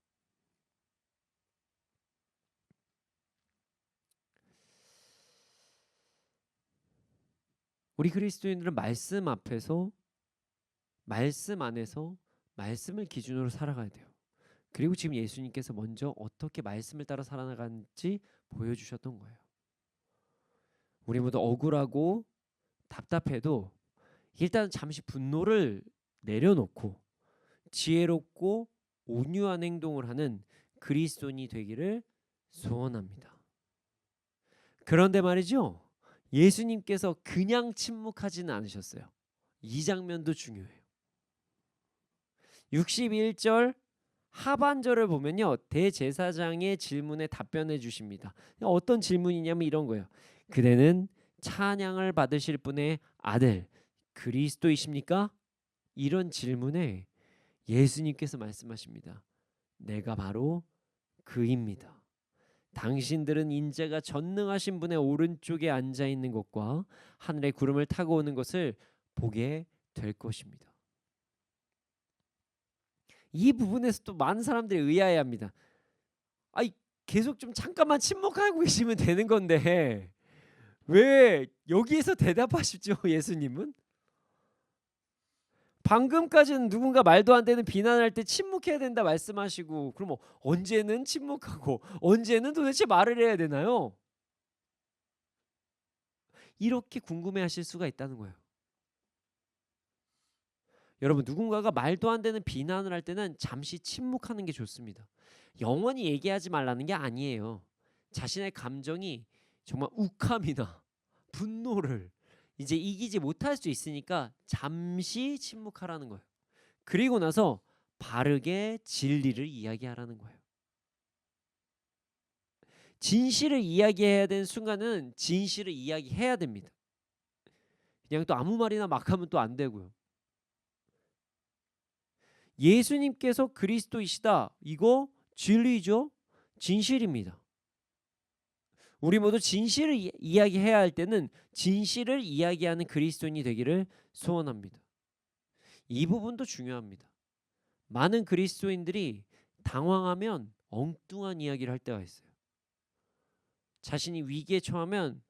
Speaker 3: 우리 그리스도인들은 말씀 앞에서, 말씀 안에서 말씀을 기준으로 살아가야 돼요. 그리고 지금 예수님께서 먼저 어떻게 말씀을 따라 살아나가는지 보여주셨던 거예요. 우리 모두 억울하고 답답해도 일단 잠시 분노를 내려놓고 지혜롭고 온유한 행동을 하는 그리스도인이 되기를 소원합니다. 그런데 말이죠, 예수님께서 그냥 침묵하지는 않으셨어요. 이 장면도 중요해요. 61절 하반절을 보면요, 대제사장의 질문에 답변해 주십니다. 어떤 질문이냐면 이런 거예요. 그대는 찬양을 받으실 분의 아들 그리스도이십니까? 이런 질문에 예수님께서 말씀하십니다. 내가 바로 그입니다. 당신들은 인자가 전능하신 분의 오른쪽에 앉아 있는 것과 하늘의 구름을 타고 오는 것을 보게 될 것입니다. 이 부분에서 또 많은 사람들이 의아해합니다. 아이, 계속 좀 잠깐만 침묵하고 계시면 되는 건데 왜 여기에서 대답하시죠? 예수님은 방금까지는 누군가 말도 안 되는 비난할 때 침묵해야 된다 말씀하시고, 그럼 언제는 침묵하고 언제는 도대체 말을 해야 되나요? 이렇게 궁금해하실 수가 있다는 거예요. 여러분, 누군가가 말도 안 되는 비난을 할 때는 잠시 침묵하는 게 좋습니다. 영원히 얘기하지 말라는 게 아니에요. 자신의 감정이 정말 욱함이나 분노를 이제 이기지 못할 수 있으니까 잠시 침묵하라는 거예요. 그리고 나서 바르게 진리를 이야기하라는 거예요. 진실을 이야기해야 되는 순간은 진실을 이야기해야 됩니다. 그냥 또 아무 말이나 막 하면 또 안 되고요. 예수님께서 그리스도이시다. 이거 진리죠. 진실입니다. 우리 모두 진실을 이야기해야 할 때는 진실을 이야기하는 그리스도인이 되기를 소원합니다. 이 부분도 중요합니다. 많은 그리스도인들이 당황하면 엉뚱한 이야기를 할 때가 있어요. 자신이 위기에 처하면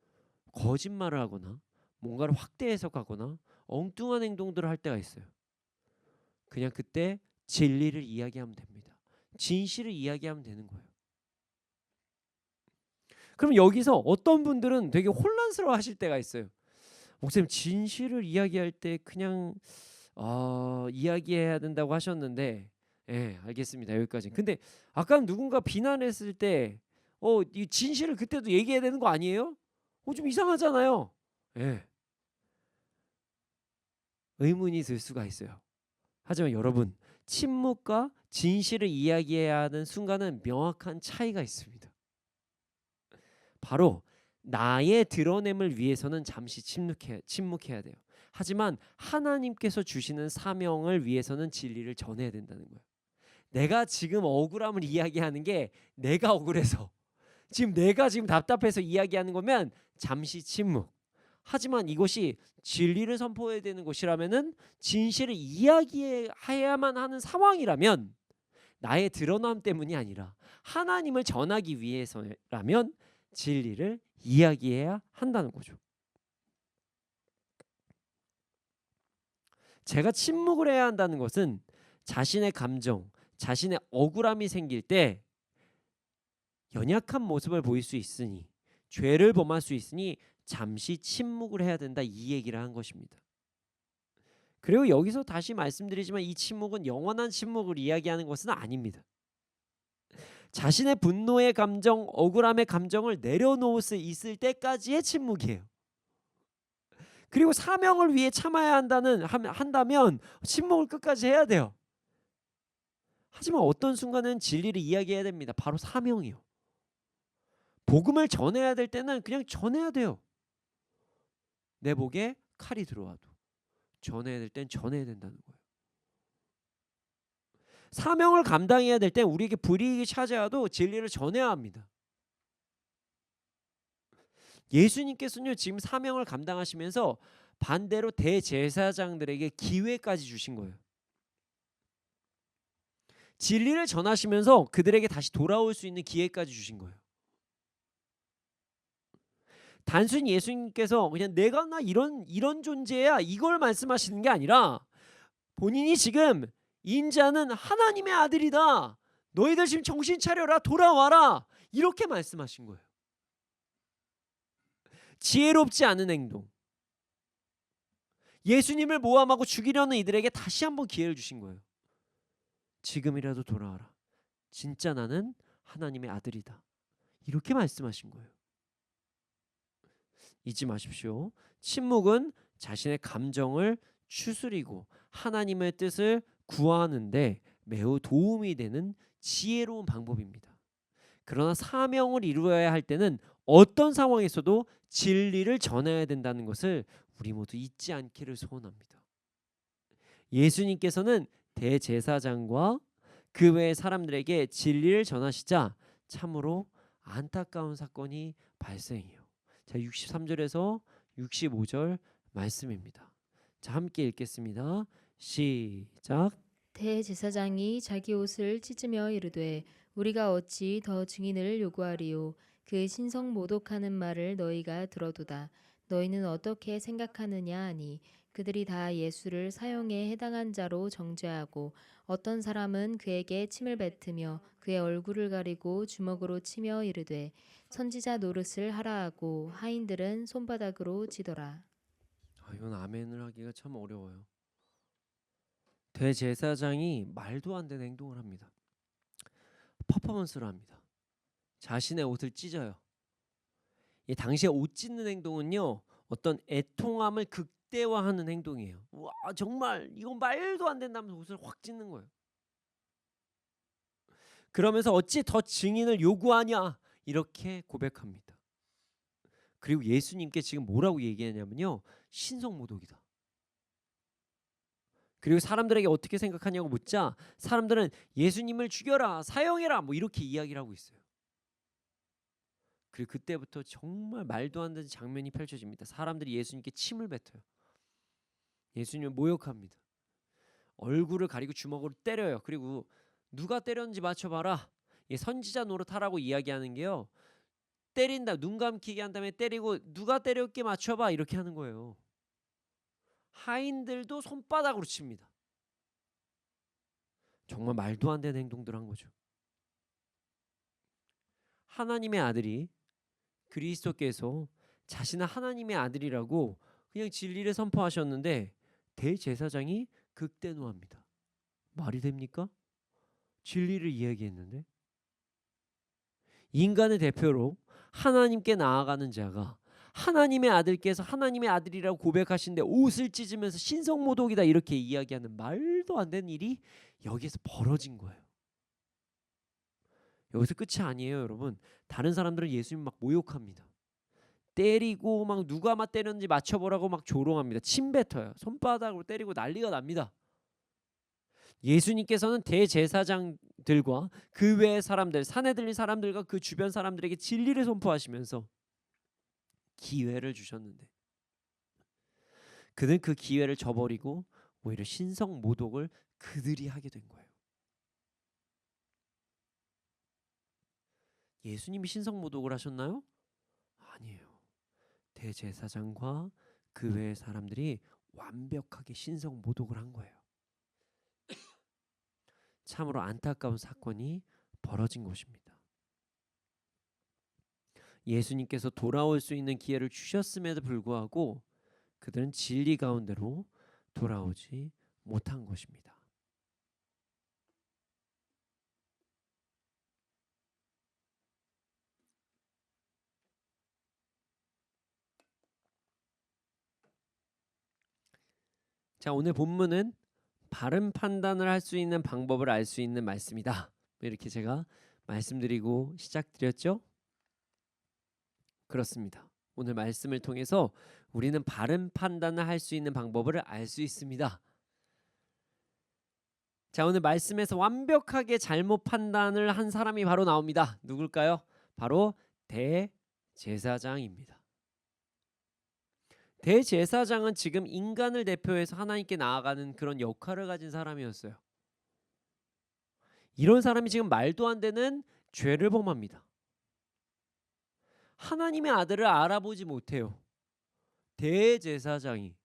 Speaker 3: 거짓말을 하거나 뭔가를 확대 해석하거나 엉뚱한 행동들을 할 때가 있어요. 그냥 그때 진리를 이야기하면 됩니다. 진실을 이야기하면 되는 거예요. 그럼 여기서 어떤 분들은 되게 혼란스러워 하실 때가 있어요. 목사님, 진실을 이야기할 때 그냥 이야기해야 된다고 하셨는데, 알겠습니다. 여기까지. 근데 아까 누군가 비난했을 때 이 진실을 그때도 얘기해야 되는 거 아니에요? 좀 이상하잖아요. 의문이 들 수가 있어요. 하지만 여러분, 침묵과 진실을 이야기해야 하는 순간은 명확한 차이가 있습니다. 바로 나의 드러냄을 위해서는 잠시 침묵해야 돼요. 하지만 하나님께서 주시는 사명을 위해서는 진리를 전해야 된다는 거예요. 내가 지금 억울함을 이야기하는 게 내가 억울해서, 내가 지금 답답해서 이야기하는 거면 잠시 침묵. 하지만 이것이 진리를 선포해야 되는 것이라면은, 진실을 이야기해야만 하는 상황이라면, 나의 드러남 때문이 아니라 하나님을 전하기 위해서라면 진리를 이야기해야 한다는 거죠. 제가 침묵을 해야 한다는 것은 자신의 감정, 자신의 억울함이 생길 때 연약한 모습을 보일 수 있으니, 죄를 범할 수 있으니 잠시 침묵을 해야 된다, 이 얘기를 한 것입니다. 그리고 여기서 다시 말씀드리지만 이 침묵은 영원한 침묵을 이야기하는 것은 아닙니다. 자신의 분노의 감정, 억울함의 감정을 내려놓을 수 있을 때까지의 침묵이에요. 그리고 사명을 위해 참아야 한다면 침묵을 끝까지 해야 돼요. 하지만 어떤 순간은 진리를 이야기해야 됩니다. 바로 사명이요. 복음을 전해야 될 때는 그냥 전해야 돼요. 내 목에 칼이 들어와도 전해야 될 땐 전해야 된다는 거예요. 사명을 감당해야 될 땐 우리에게 불이익이 찾아와도 진리를 전해야 합니다. 예수님께서는요, 지금 사명을 감당하시면서 반대로 대제사장들에게 기회까지 주신 거예요. 진리를 전하시면서 그들에게 다시 돌아올 수 있는 기회까지 주신 거예요. 단순히 예수님께서 그냥 내가 나 이런 존재야, 이걸 말씀하시는 게 아니라, 본인이 지금 인자는 하나님의 아들이다, 너희들 지금 정신 차려라, 돌아와라, 이렇게 말씀하신 거예요. 지혜롭지 않은 행동, 예수님을 모함하고 죽이려는 이들에게 다시 한번 기회를 주신 거예요. 지금이라도 돌아와라, 진짜 나는 하나님의 아들이다, 이렇게 말씀하신 거예요. 잊지 마십시오. 침묵은 자신의 감정을 추스리고 하나님의 뜻을 구하는데 매우 도움이 되는 지혜로운 방법입니다. 그러나 사명을 이루어야 할 때는 어떤 상황에서도 진리를 전해야 된다는 것을 우리 모두 잊지 않기를 소원합니다. 예수님께서는 대제사장과 그 외의 사람들에게 진리를 전하시자 참으로 안타까운 사건이 발생해요. 자, 63절에서 65절 말씀입니다. 자, 함께 읽겠습니다. 시작.
Speaker 2: 대제사장이 자기 옷을 찢으며 이르되 우리가 어찌 더 증인을 요구하리요. 그 신성 모독하는 말을 너희가 들어도다. 너희는 어떻게 생각하느냐 하니 그들이 다 예수를 사형에 해당한 자로 정죄하고 어떤 사람은 그에게 침을 뱉으며 그의 얼굴을 가리고 주먹으로 치며 이르되 선지자 노릇을 하라 하고 하인들은 손바닥으로 치더라.
Speaker 3: 이건 아멘을 하기가 참 어려워요. 대제사장이 말도 안 되는 행동을 합니다. 퍼포먼스를 합니다. 자신의 옷을 찢어요. 이 당시에 옷 찢는 행동은요, 어떤 애통함을 극대화하는 행동이에요. 와, 정말 이건 말도 안 된다면서 옷을 확 찢는 거예요. 그러면서 어찌 더 증인을 요구하냐 이렇게 고백합니다. 그리고 예수님께 지금 뭐라고 얘기하냐면요, 신성모독이다. 그리고 사람들에게 어떻게 생각하냐고 묻자 사람들은 예수님을 죽여라, 사형해라 뭐 이렇게 이야기를 하고 있어요. 그리고 그때부터 정말 말도 안 되는 장면이 펼쳐집니다. 사람들이 예수님께 침을 뱉어요. 예수님을 모욕합니다. 얼굴을 가리고 주먹으로 때려요. 그리고 누가 때렸는지 맞춰봐라. 선지자 노릇하라고 이야기하는 게요, 때린다, 눈 감기게 한 다음에 때리고 누가 때렸게 맞춰봐 이렇게 하는 거예요. 하인들도 손바닥으로 칩니다. 정말 말도 안 되는 행동들 한 거죠. 하나님의 아들이 그리스도께서 자신은 하나님의 아들이라고 그냥 진리를 선포하셨는데 대제사장이 극대노합니다. 말이 됩니까? 진리를 이야기했는데. 인간의 대표로 하나님께 나아가는 자가 하나님의 아들께서 하나님의 아들이라고 고백하시는데 옷을 찢으면서 신성모독이다 이렇게 이야기하는 말도 안 되는 일이 여기에서 벌어진 거예요. 여기서 끝이 아니에요, 여러분. 다른 사람들은 예수님 막 모욕합니다. 때리고 막 누가 막 때렸는지 맞춰보라고 막 조롱합니다. 침 뱉어요. 손바닥으로 때리고 난리가 납니다. 예수님께서는 대제사장들과 그 외의 사람들, 산헤드린 사람들과 그 주변 사람들에게 진리를 선포하시면서 기회를 주셨는데 그는 그 기회를 저버리고 오히려 신성 모독을 그들이 하게 된 거예요. 예수님이 신성 모독을 하셨나요? 아니에요. 대제사장과 그 외의 사람들이 완벽하게 신성 모독을 한 거예요. 참으로 안타까운 사건이 벌어진 것입니다. 예수님께서 돌아올 수 있는 기회를 주셨음에도 불구하고 그들은 진리 가운데로 돌아오지 못한 것입니다. 자, 오늘 본문은 바른 판단을 할 수 있는 방법을 알 수 있는 말씀이다. 이렇게 제가 말씀드리고 시작드렸죠? 그렇습니다. 오늘 말씀을 통해서 우리는 바른 판단을 할 수 있는 방법을 알 수 있습니다. 자, 오늘 말씀에서 완벽하게 잘못 판단을 한 사람이 바로 나옵니다. 누굴까요? 바로 대제사장입니다. 대제사장은 지금 인간을 대표해서 하나님께 나아가는 그런 역할을 가진 사람이었어요. 이런 사람이 지금 말도 안 되는 죄를 범합니다. 하나님의 아들을 알아보지 못해요. 대제사장이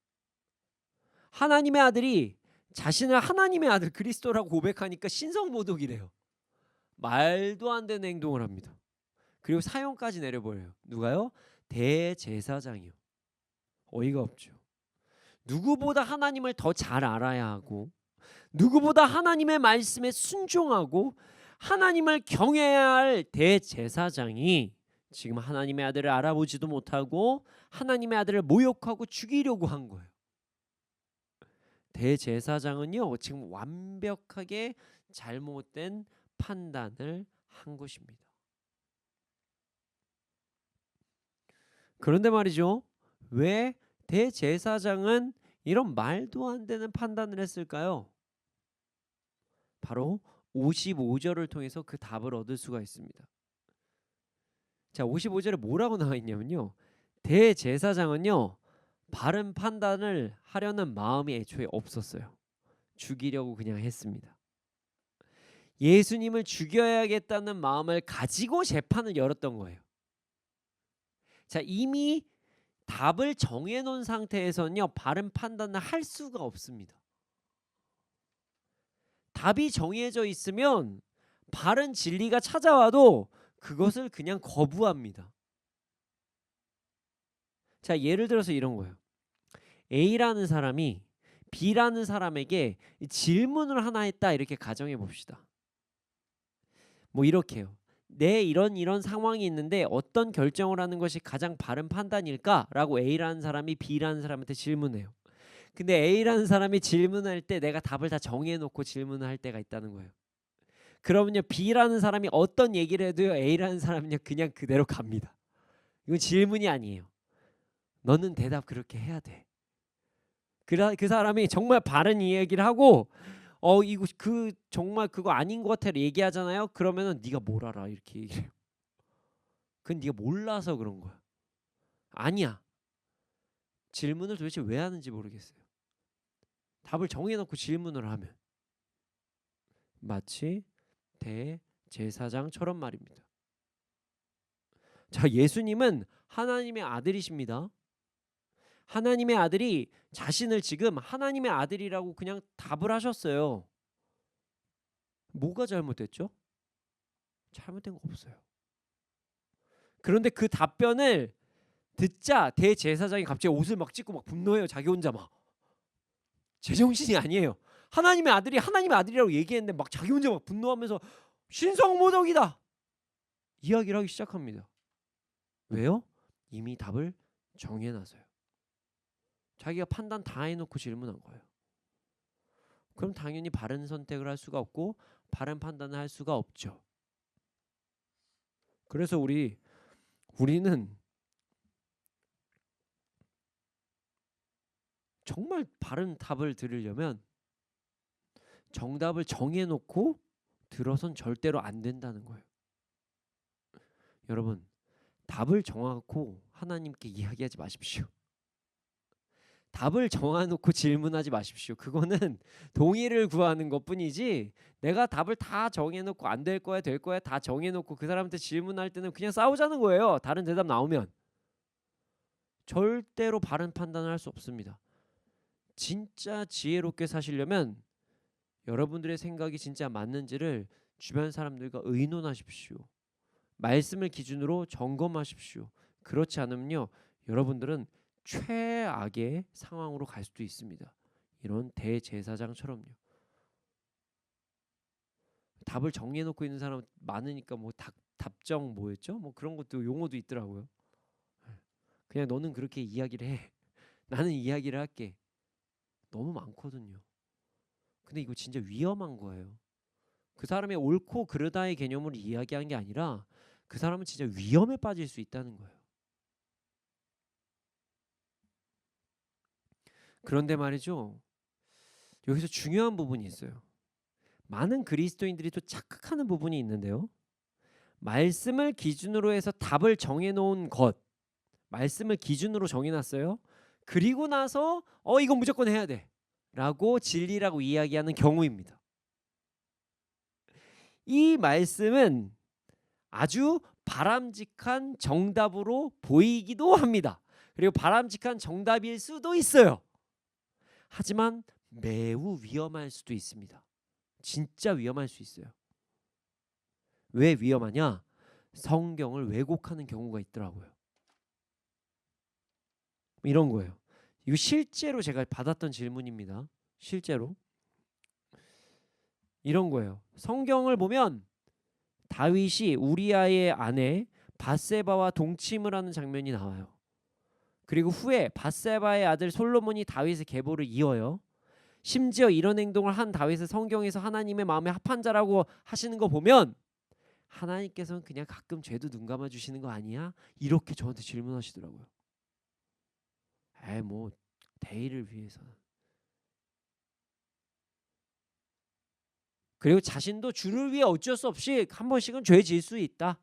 Speaker 3: 하나님의 아들이 자신을 하나님의 아들 그리스도라고 고백하니까 신성모독이래요. 말도 안 되는 행동을 합니다. 그리고 사형까지 내려버려요. 누가요? 대제사장이요. 어이가 없죠. 누구보다 하나님을 더 잘 알아야 하고 누구보다 하나님의 말씀에 순종하고 하나님을 경외해야 할 대제사장이 지금 하나님의 아들을 알아보지도 못하고 하나님의 아들을 모욕하고 죽이려고 한 거예요. 대제사장은요 지금 완벽하게 잘못된 판단을 한 것입니다. 그런데 말이죠, 왜 대제사장은 이런 말도 안 되는 판단을 했을까요? 바로 55절을 통해서 그 답을 얻을 수가 있습니다. 자, 55절에 뭐라고 나와 있냐면요, 대제사장은요 바른 판단을 하려는 마음이 애초에 없었어요. 죽이려고 그냥 했습니다. 예수님을 죽여야겠다는 마음을 가지고 재판을 열었던 거예요. 자, 이미 답을 정해놓은 상태에서는요 바른 판단을 할 수가 없습니다. 답이 정해져 있으면 바른 진리가 찾아와도 그것을 그냥 거부합니다. 자, 예를 들어서 이런 거예요. A라는 사람이 B라는 사람에게 질문을 하나 했다, 이렇게 가정해 봅시다. 뭐 이렇게요. 내 이런 상황이 있는데 어떤 결정을 하는 것이 가장 바른 판단일까? 라고 A라는 사람이 B라는 사람한테 질문해요. 근데 A라는 사람이 질문할 때 내가 답을 다 정해놓고 질문을 할 때가 있다는 거예요. 그러면요 B라는 사람이 어떤 얘기를 해도요 A라는 사람은요 그냥 그대로 갑니다. 이건 질문이 아니에요. 너는 대답 그렇게 해야 돼. 그 사람이 정말 바른 이야기를 하고 이거 정말 그거 아닌 것 같아 얘기하잖아요. 그러면은 네가 뭘 알아 이렇게 얘기해요. 그건 네가 몰라서 그런 거야. 아니야. 질문을 도대체 왜 하는지 모르겠어요. 답을 정해놓고 질문을 하면 마치 대제사장처럼 말입니다. 자, 예수님은 하나님의 아들이십니다. 하나님의 아들이 자신을 지금 하나님의 아들이라고 그냥 답을 하셨어요. 뭐가 잘못됐죠? 잘못된 거 없어요. 그런데 그 답변을 듣자 대제사장이 갑자기 옷을 막 찢고 막 분노해요. 자기 혼자 막. 제정신이 아니에요. 하나님의 아들이 하나님의 아들이라고 얘기했는데 막 자기 혼자 막 분노하면서 신성모독이다 이야기를 하기 시작합니다. 왜요? 이미 답을 정해놔서요. 자기가 판단 다 해놓고 질문한 거예요. 그럼 당연히 바른 선택을 할 수가 없고 바른 판단을 할 수가 없죠. 그래서 우리는 정말 바른 답을 들으려면 정답을 정해놓고 들어선 절대로 안 된다는 거예요. 여러분, 답을 정하고 하나님께 이야기하지 마십시오. 답을 정해놓고 질문하지 마십시오. 그거는 동의를 구하는 것뿐이지, 내가 답을 다 정해놓고 안 될 거야 될 거야 다 정해놓고 그 사람한테 질문할 때는 그냥 싸우자는 거예요. 다른 대답 나오면. 절대로 바른 판단을 할 수 없습니다. 진짜 지혜롭게 사시려면 여러분들의 생각이 진짜 맞는지를 주변 사람들과 의논하십시오. 말씀을 기준으로 점검하십시오. 그렇지 않으면요 여러분들은 최악의 상황으로 갈 수도 있습니다. 이런 대제사장처럼요. 답을 정해놓고 있는 사람 많으니까 뭐 답정 뭐였죠? 뭐 그런 것도 용어도 있더라고요. 그냥 너는 그렇게 이야기를 해. 나는 이야기를 할게. 너무 많거든요. 근데 이거 진짜 위험한 거예요. 그 사람의 옳고 그르다의 개념을 이야기한 게 아니라 그 사람은 진짜 위험에 빠질 수 있다는 거예요. 그런데 말이죠, 여기서 중요한 부분이 있어요. 많은 그리스도인들이 또 착각하는 부분이 있는데요, 말씀을 기준으로 해서 답을 정해놓은 것, 말씀을 기준으로 정해놨어요. 그리고 나서 이건 무조건 해야 돼 라고 진리라고 이야기하는 경우입니다. 이 말씀은 아주 바람직한 정답으로 보이기도 합니다. 그리고 바람직한 정답일 수도 있어요. 하지만 매우 위험할 수도 있습니다. 진짜 위험할 수 있어요. 왜 위험하냐? 성경을 왜곡하는 경우가 있더라고요. 이런 거예요. 이거 실제로 제가 받았던 질문입니다. 실제로 이런 거예요. 성경을 보면 다윗이 우리아의 아내 밧세바와 동침을 하는 장면이 나와요. 그리고 후에 밧세바의 아들 솔로몬이 다윗의 계보를 이어요. 심지어 이런 행동을 한 다윗을 성경에서 하나님의 마음에 합한 자라고 하시는 거 보면 하나님께서는 그냥 가끔 죄도 눈 감아 주시는 거 아니야? 이렇게 저한테 질문하시더라고요. 뭐 대의를 위해서는. 그리고 자신도 주를 위해 어쩔 수 없이 한 번씩은 죄 지을 수 있다.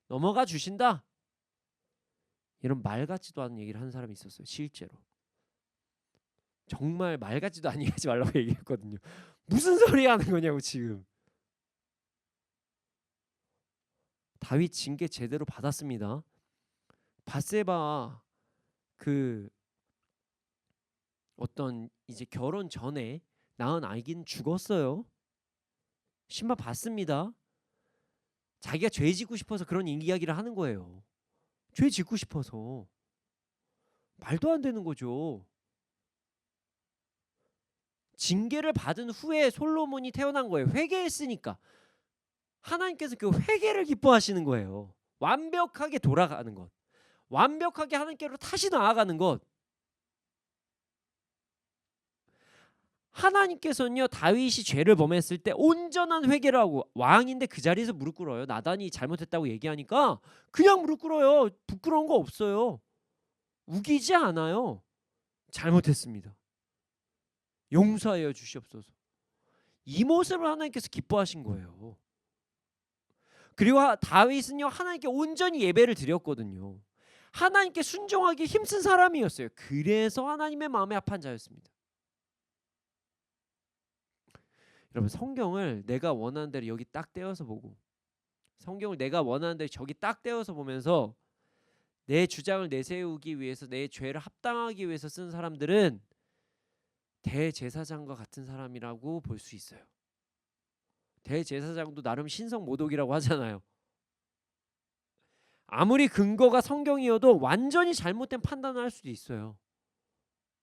Speaker 3: 넘어가 주신다. 이런 말 같지도 않은 얘기를 하는 사람이 있었어요. 실제로. 정말 말 같지도 않게 하지 말라고 얘기했거든요. 무슨 소리 하는 거냐고 지금. 다윗 징계 제대로 받았습니다. 밧세바 그 어떤 이제 결혼 전에 낳은 아기는 죽었어요. 심판 받습니다. 자기가 죄 짓고 싶어서 그런 이야기를 하는 거예요. 죄 짓고 싶어서. 말도 안 되는 거죠. 징계를 받은 후에 솔로몬이 태어난 거예요. 회개했으니까. 하나님께서 그 회개를 기뻐하시는 거예요. 완벽하게 돌아가는 것. 완벽하게 하나님께로 다시 나아가는 것. 하나님께서는요, 다윗이 죄를 범했을 때 온전한 회개를 하고, 왕인데 그 자리에서 무릎 꿇어요. 나단이 잘못했다고 얘기하니까 그냥 무릎 꿇어요. 부끄러운 거 없어요. 우기지 않아요. 잘못했습니다. 용서하여 주시옵소서. 이 모습을 하나님께서 기뻐하신 거예요. 그리고 다윗은요, 하나님께 온전히 예배를 드렸거든요. 하나님께 순종하기 힘쓴 사람이었어요. 그래서 하나님의 마음에 합한 자였습니다. 여러분, 성경을 내가 원하는 대로 여기 딱 떼어서 보고, 성경을 내가 원하는 대로 저기 딱 떼어서 보면서 내 주장을 내세우기 위해서, 내 죄를 합당하기 위해서 쓴 사람들은 대제사장과 같은 사람이라고 볼 수 있어요. 대제사장도 나름 신성모독이라고 하잖아요. 아무리 근거가 성경이어도 완전히 잘못된 판단을 할 수도 있어요.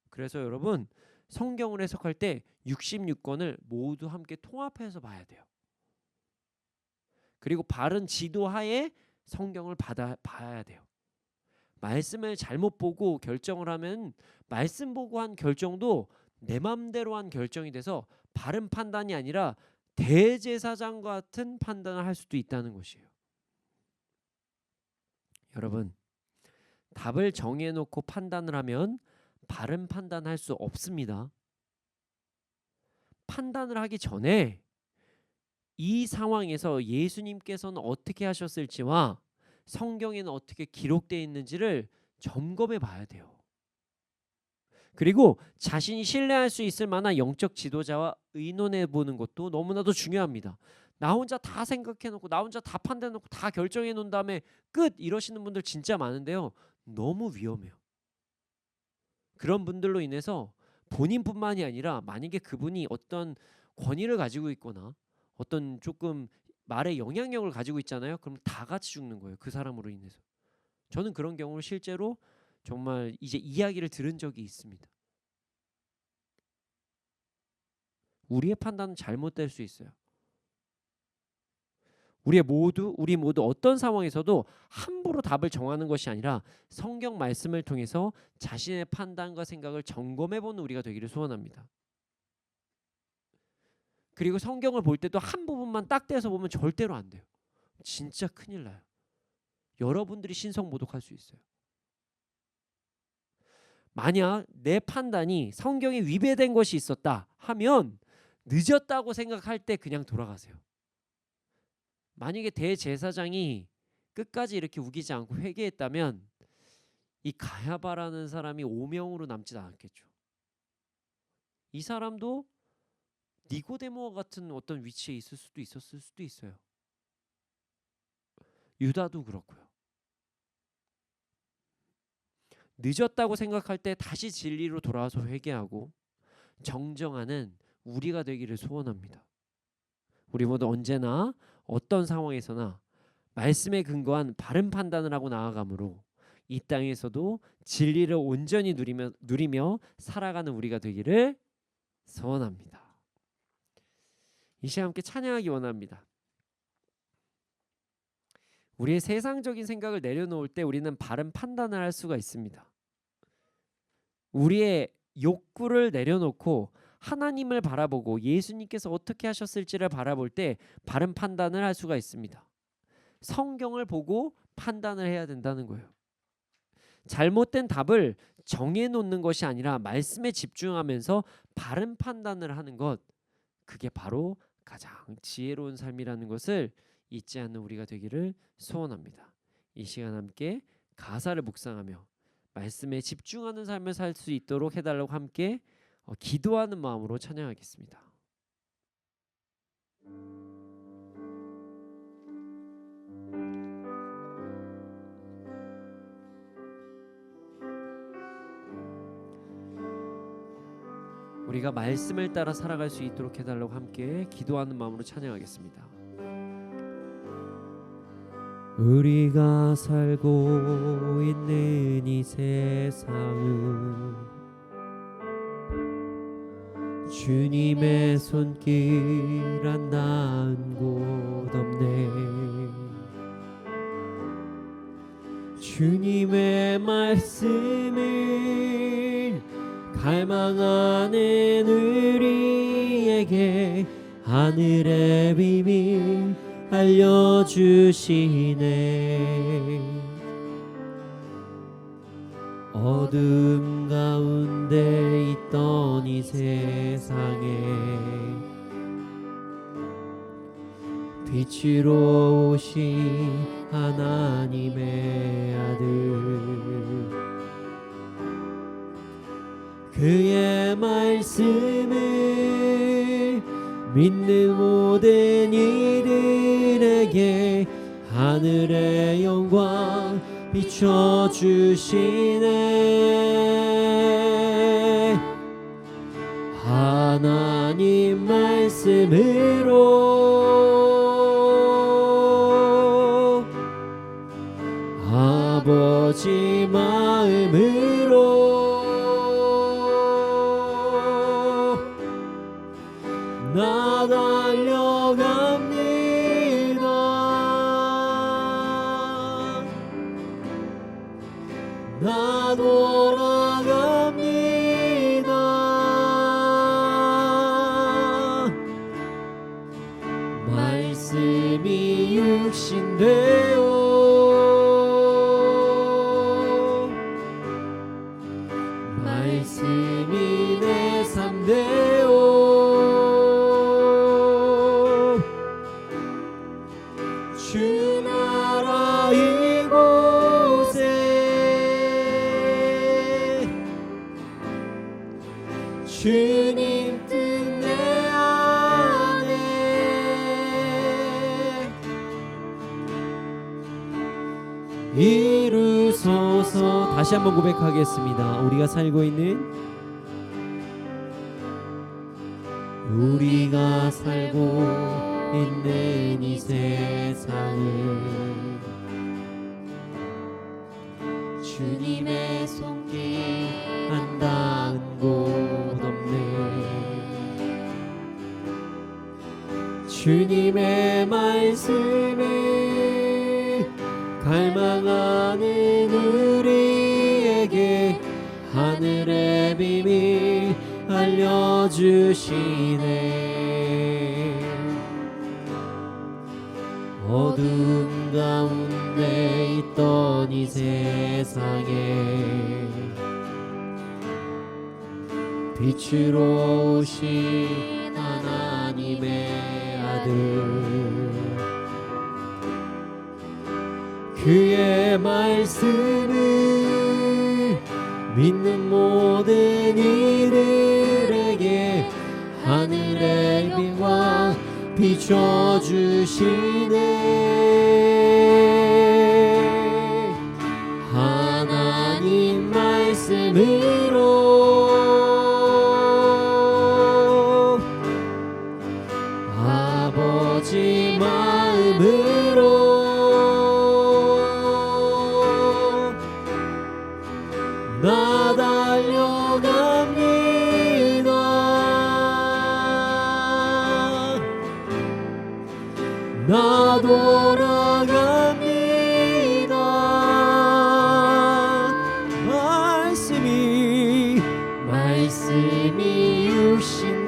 Speaker 3: 그래서 여러분, 성경을 해석할 때 66권을 모두 함께 통합해서 봐야 돼요. 그리고 바른 지도하에 성경을 봐야 돼요. 말씀을 잘못 보고 결정을 하면 말씀 보고 한 결정도 내 맘대로 한 결정이 돼서 바른 판단이 아니라 대제사장 같은 판단을 할 수도 있다는 것이에요. 여러분, 답을 정해놓고 판단을 하면 바른 판단할 수 없습니다. 판단을 하기 전에 이 상황에서 예수님께서는 어떻게 하셨을지와 성경에는 어떻게 기록되어 있는지를 점검해 봐야 돼요. 그리고 자신이 신뢰할 수 있을 만한 영적 지도자와 의논해 보는 것도 너무나도 중요합니다. 나 혼자 다 생각해 놓고 나 혼자 다 판단해 놓고 다 결정해 놓은 다음에 끝 이러시는 분들 진짜 많은데요. 너무 위험해요. 그런 분들로 인해서 본인뿐만이 아니라 만약에 그분이 어떤 권위를 가지고 있거나 어떤 조금 말의 영향력을 가지고 있잖아요. 그럼 다 같이 죽는 거예요. 그 사람으로 인해서. 저는 그런 경우를 실제로 정말 이제 이야기를 들은 적이 있습니다. 우리의 판단은 잘못될 수 있어요. 우리 모두 어떤 상황에서도 함부로 답을 정하는 것이 아니라 성경 말씀을 통해서 자신의 판단과 생각을 점검해 보는 우리가 되기를 소원합니다. 그리고 성경을 볼 때도 한 부분만 딱 떼서 보면 절대로 안 돼요. 진짜 큰일 나요. 여러분들이 신성 모독할 수 있어요. 만약 내 판단이 성경에 위배된 것이 있었다 하면 늦었다고 생각할 때 그냥 돌아가세요. 만약에 대제사장이 끝까지 이렇게 우기지 않고 회개했다면 이 가야바라는 사람이 오명으로 남지 않았겠죠. 이 사람도 니고데모와 같은 어떤 위치에 있었을 수도 있어요. 유다도 그렇고요. 늦었다고 생각할 때 다시 진리로 돌아와서 회개하고 정정하는 우리가 되기를 소원합니다. 우리 모두 언제나 어떤 상황에서나 말씀에 근거한 바른 판단을 하고 나아가므로 이 땅에서도 진리를 온전히 누리며 살아가는 우리가 되기를 소원합니다. 이 시간 함께 찬양하기 원합니다. 우리의 세상적인 생각을 내려놓을 때 우리는 바른 판단을 할 수가 있습니다. 우리의 욕구를 내려놓고 하나님을 바라보고 예수님께서 어떻게 하셨을지를 바라볼 때 바른 판단을 할 수가 있습니다. 성경을 보고 판단을 해야 된다는 거예요. 잘못된 답을 정해놓는 것이 아니라 말씀에 집중하면서 바른 판단을 하는 것, 그게 바로 가장 지혜로운 삶이라는 것을 잊지 않는 우리가 되기를 소원합니다. 이 시간 함께 가사를 묵상하며 말씀에 집중하는 삶을 살 수 있도록 해달라고 함께 기도하는 마음으로 찬양하겠습니다. 우리가 말씀을 따라 살아갈 수 있도록 해달라고 함께 기도하는 마음으로 찬양하겠습니다. 우리가 살고 있는 이 세상은 주님의 손길 안 닿은 곳 없네. 주님의 말씀을 갈망하는 우리에게 하늘의 비밀 알려주시네. 어둠 가운데 있던 이 세상에 빛으로 오신 하나님의 아들, 그의 말씀을 믿는 모든 이들에게 하늘의 영광 비춰주시네. 하나님 말씀으로 아버지 마음으로 나 달려갑니다. 나 돌아갑니다. 말씀이 육신 되어 말씀이 내 삶 되어 주 나라 이곳에 주님 뜻 내 안에 이루소서. 다시 한번 고백하겠습니다. 우리가 살고 있는 이 세상은 주님의 손길 안 닿은 곳 없네. 주님의 말씀을 갈망하는 우리에게 하늘의 비밀 알려주시네. 어둠 가운데 있던 이 세상에 빛으로 오신 하나님의 아들, 그의 말씀을 믿는 모든 이들에게 하늘의 빛과 비춰주시네. 하나님 말씀으로 아버지 마음으로 나 달려갑니다. 나 돌아갑니다. 말씀이 육신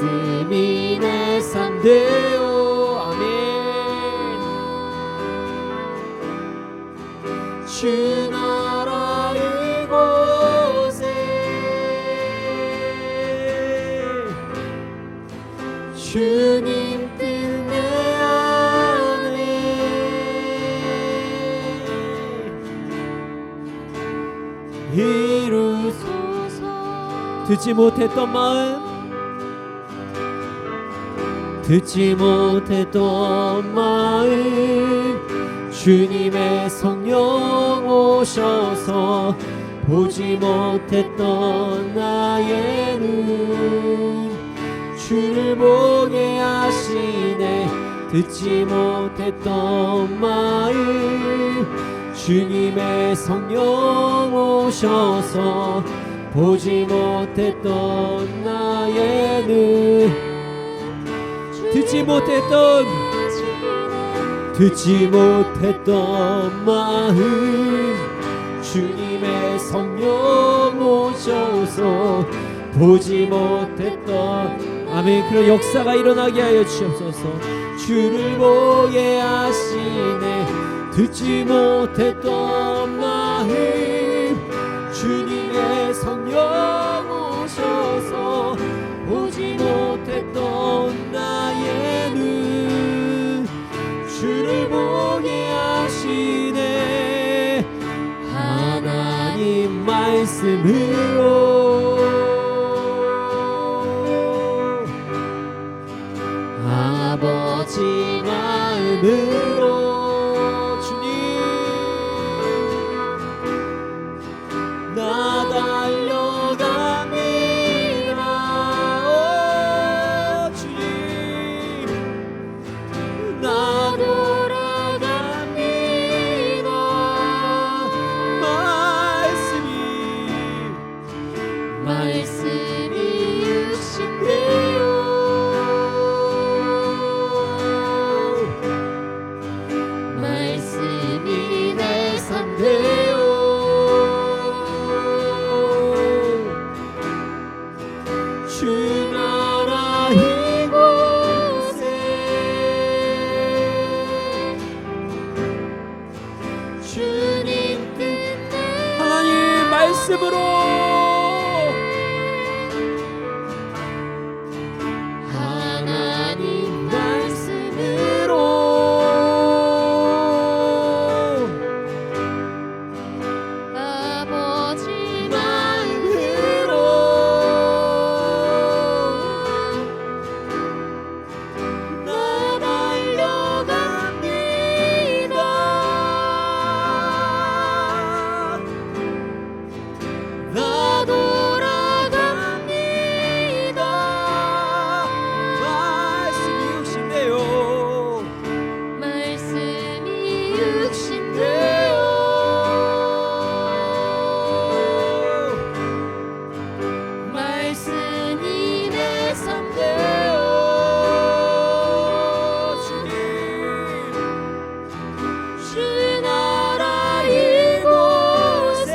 Speaker 3: 말씀이 내 삶 되어 아멘. 주 나라 이곳에 주님 뜻 내 안에 이루소서. 듣지 못했던 마음, 듣지 못했던 마음, 주님의 성령 오셔서 보지 못했던 나의 눈 주를 보게 하시네. 듣지 못했던 마음, 주님의 성령 오셔서 보지 못했던 나의 눈 듣지 못했던 마음, 주님의 성령 오셔서 보지 못했던 아멘. 그런 역사가 일어나게 하여 주옵소서. 주를 보게 하시네. 듣지 못했던 마음, 주님의 성령 오셔서 보지 못했던 나의 눈 주를 보게 하시네. 하나님 말씀으로 아버지 마음으로 주님 나 달려갑니다. 오 주님 나 돌아갑니다. 말씀이 육신되어 말씀이 내 삶 되어 주 나라 이곳에 주님 뜻 하나님 말씀으로 하나님 말씀으로 아버지 마음으로 나 달려갑니다. 나 돌아갑니다. 말씀이 육신되어 말씀이 육신되어 말씀이 내 삶 되어 주님 주 나라 이곳에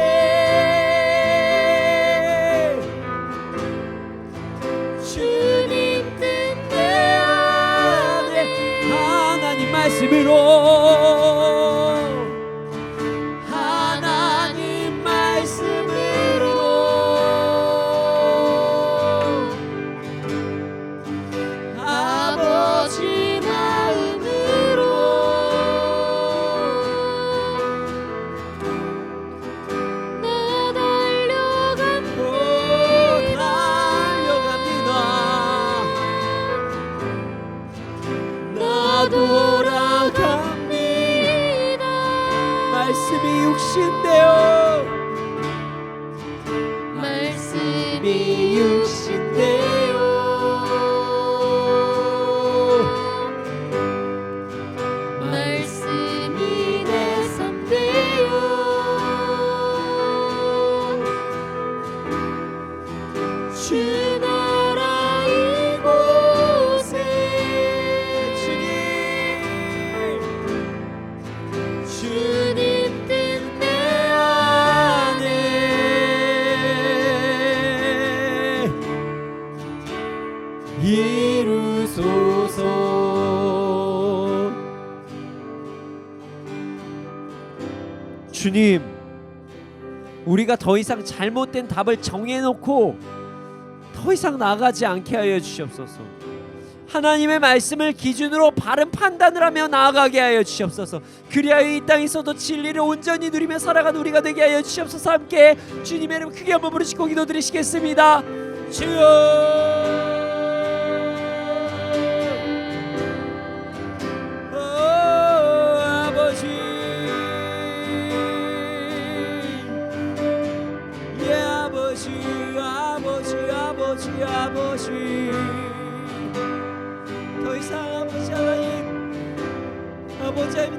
Speaker 3: 주님 뜻 내 안에 하나님 말씀으로 하나님 말씀으로 아버지 마음으로 나 달려갑니다. 나 돌아갑니다. 말씀이 육신되어 말씀이 육신되어 말씀이 내 삶 되어 주 나라 이곳에 주님 뜻 내 안에 이루소서. 주님, 우리가 더 이상 잘못된 답을 정해놓고 더 이상 나아가지 않게 하여 주시옵소서. 하나님의 말씀을 기준으로 바른 판단을 하며 나아가게 하여 주시옵소서. 그리하여 이 땅에서도 진리를 온전히 누리며 살아가는 우리가 되게 하여 주시옵소서. 함께 주님의 이름 크게 한번 부르시고 기도드리시겠습니다. 주여, 아버지, 더 이상 아버지 하나님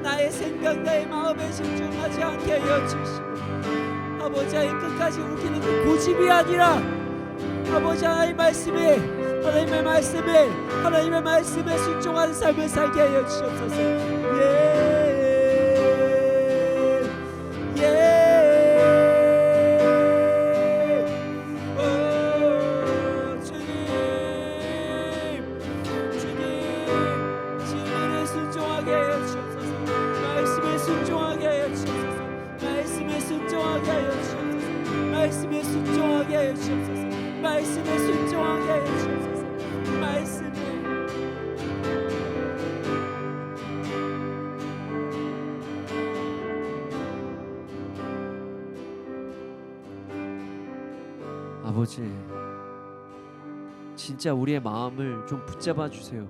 Speaker 3: 나의 생각 나의 마음에 집중하지 않게 하여 주시고, 아버지 하나님 끝까지 우기는 그 고집이 아니라 아버지 하나님 말씀에 하나님의 말씀에 순종하는 삶을 살게 하여 주시옵소서. 말씀에 순종하게 하여 주옵소서. 말씀에 순종하게 하여 주옵소서. 말씀에 아버지, 진짜 우리의 마음을 좀 붙잡아 주세요.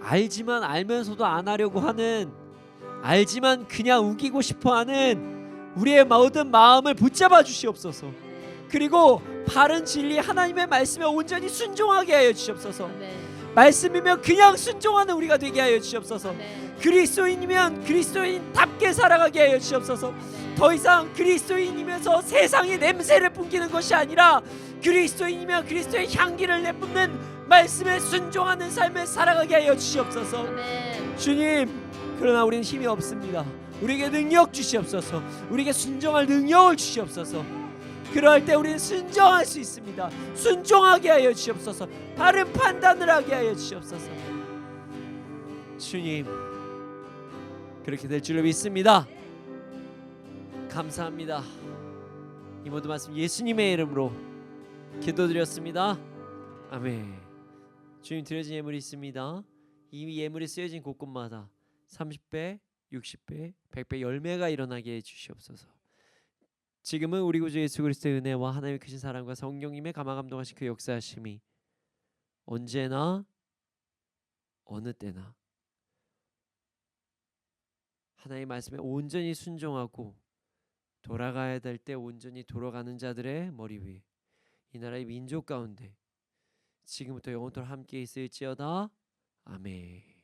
Speaker 3: 알지만 알면서도 안 하려고 하는, 알지만 그냥 우기고 싶어하는 우리의 모든 마음을 붙잡아 주시옵소서. 그리고 바른 진리 하나님의 말씀에 온전히 순종하게 하여 주시옵소서. 말씀이면 그냥 순종하는 우리가 되게 하여 주시옵소서. 그리스도인이면 그리스도인답게 살아가게 하여 주시옵소서. 더 이상 그리스도인이면서 세상의 냄새를 풍기는 것이 아니라 그리스도인이면 그리스도의 향기를 내뿜는 말씀에 순종하는 삶을 살아가게 하여 주시옵소서. 주님, 그러나 우리는 힘이 없습니다. 우리에게 능력 주시옵소서. 우리에게 순종할 능력을 주시옵소서. 그럴 때 우리는 순종할 수 있습니다. 순종하게 하여 주시옵소서. 바른 판단을 하게 하여 주시옵소서. 주님, 그렇게 될 줄로 믿습니다. 감사합니다. 이 모든 말씀 예수님의 이름으로 기도드렸습니다. 아멘. 주님, 드려진 예물이 있습니다. 이 예물이 쓰여진 곳곳마다 30배, 60배, 100배 열매가 일어나게 해주시옵소서. 지금은 우리 구주 예수 그리스도의 은혜와 하나님의 크신 사랑과 성령님의 감화감동하신 그 역사하심이 언제나 어느 때나 하나님의 말씀에 온전히 순종하고 돌아가야 될 때 온전히 돌아가는 자들의 머리 위에, 이 나라의 민족 가운데 지금부터 영원토록 함께 있을지어다. 아멘.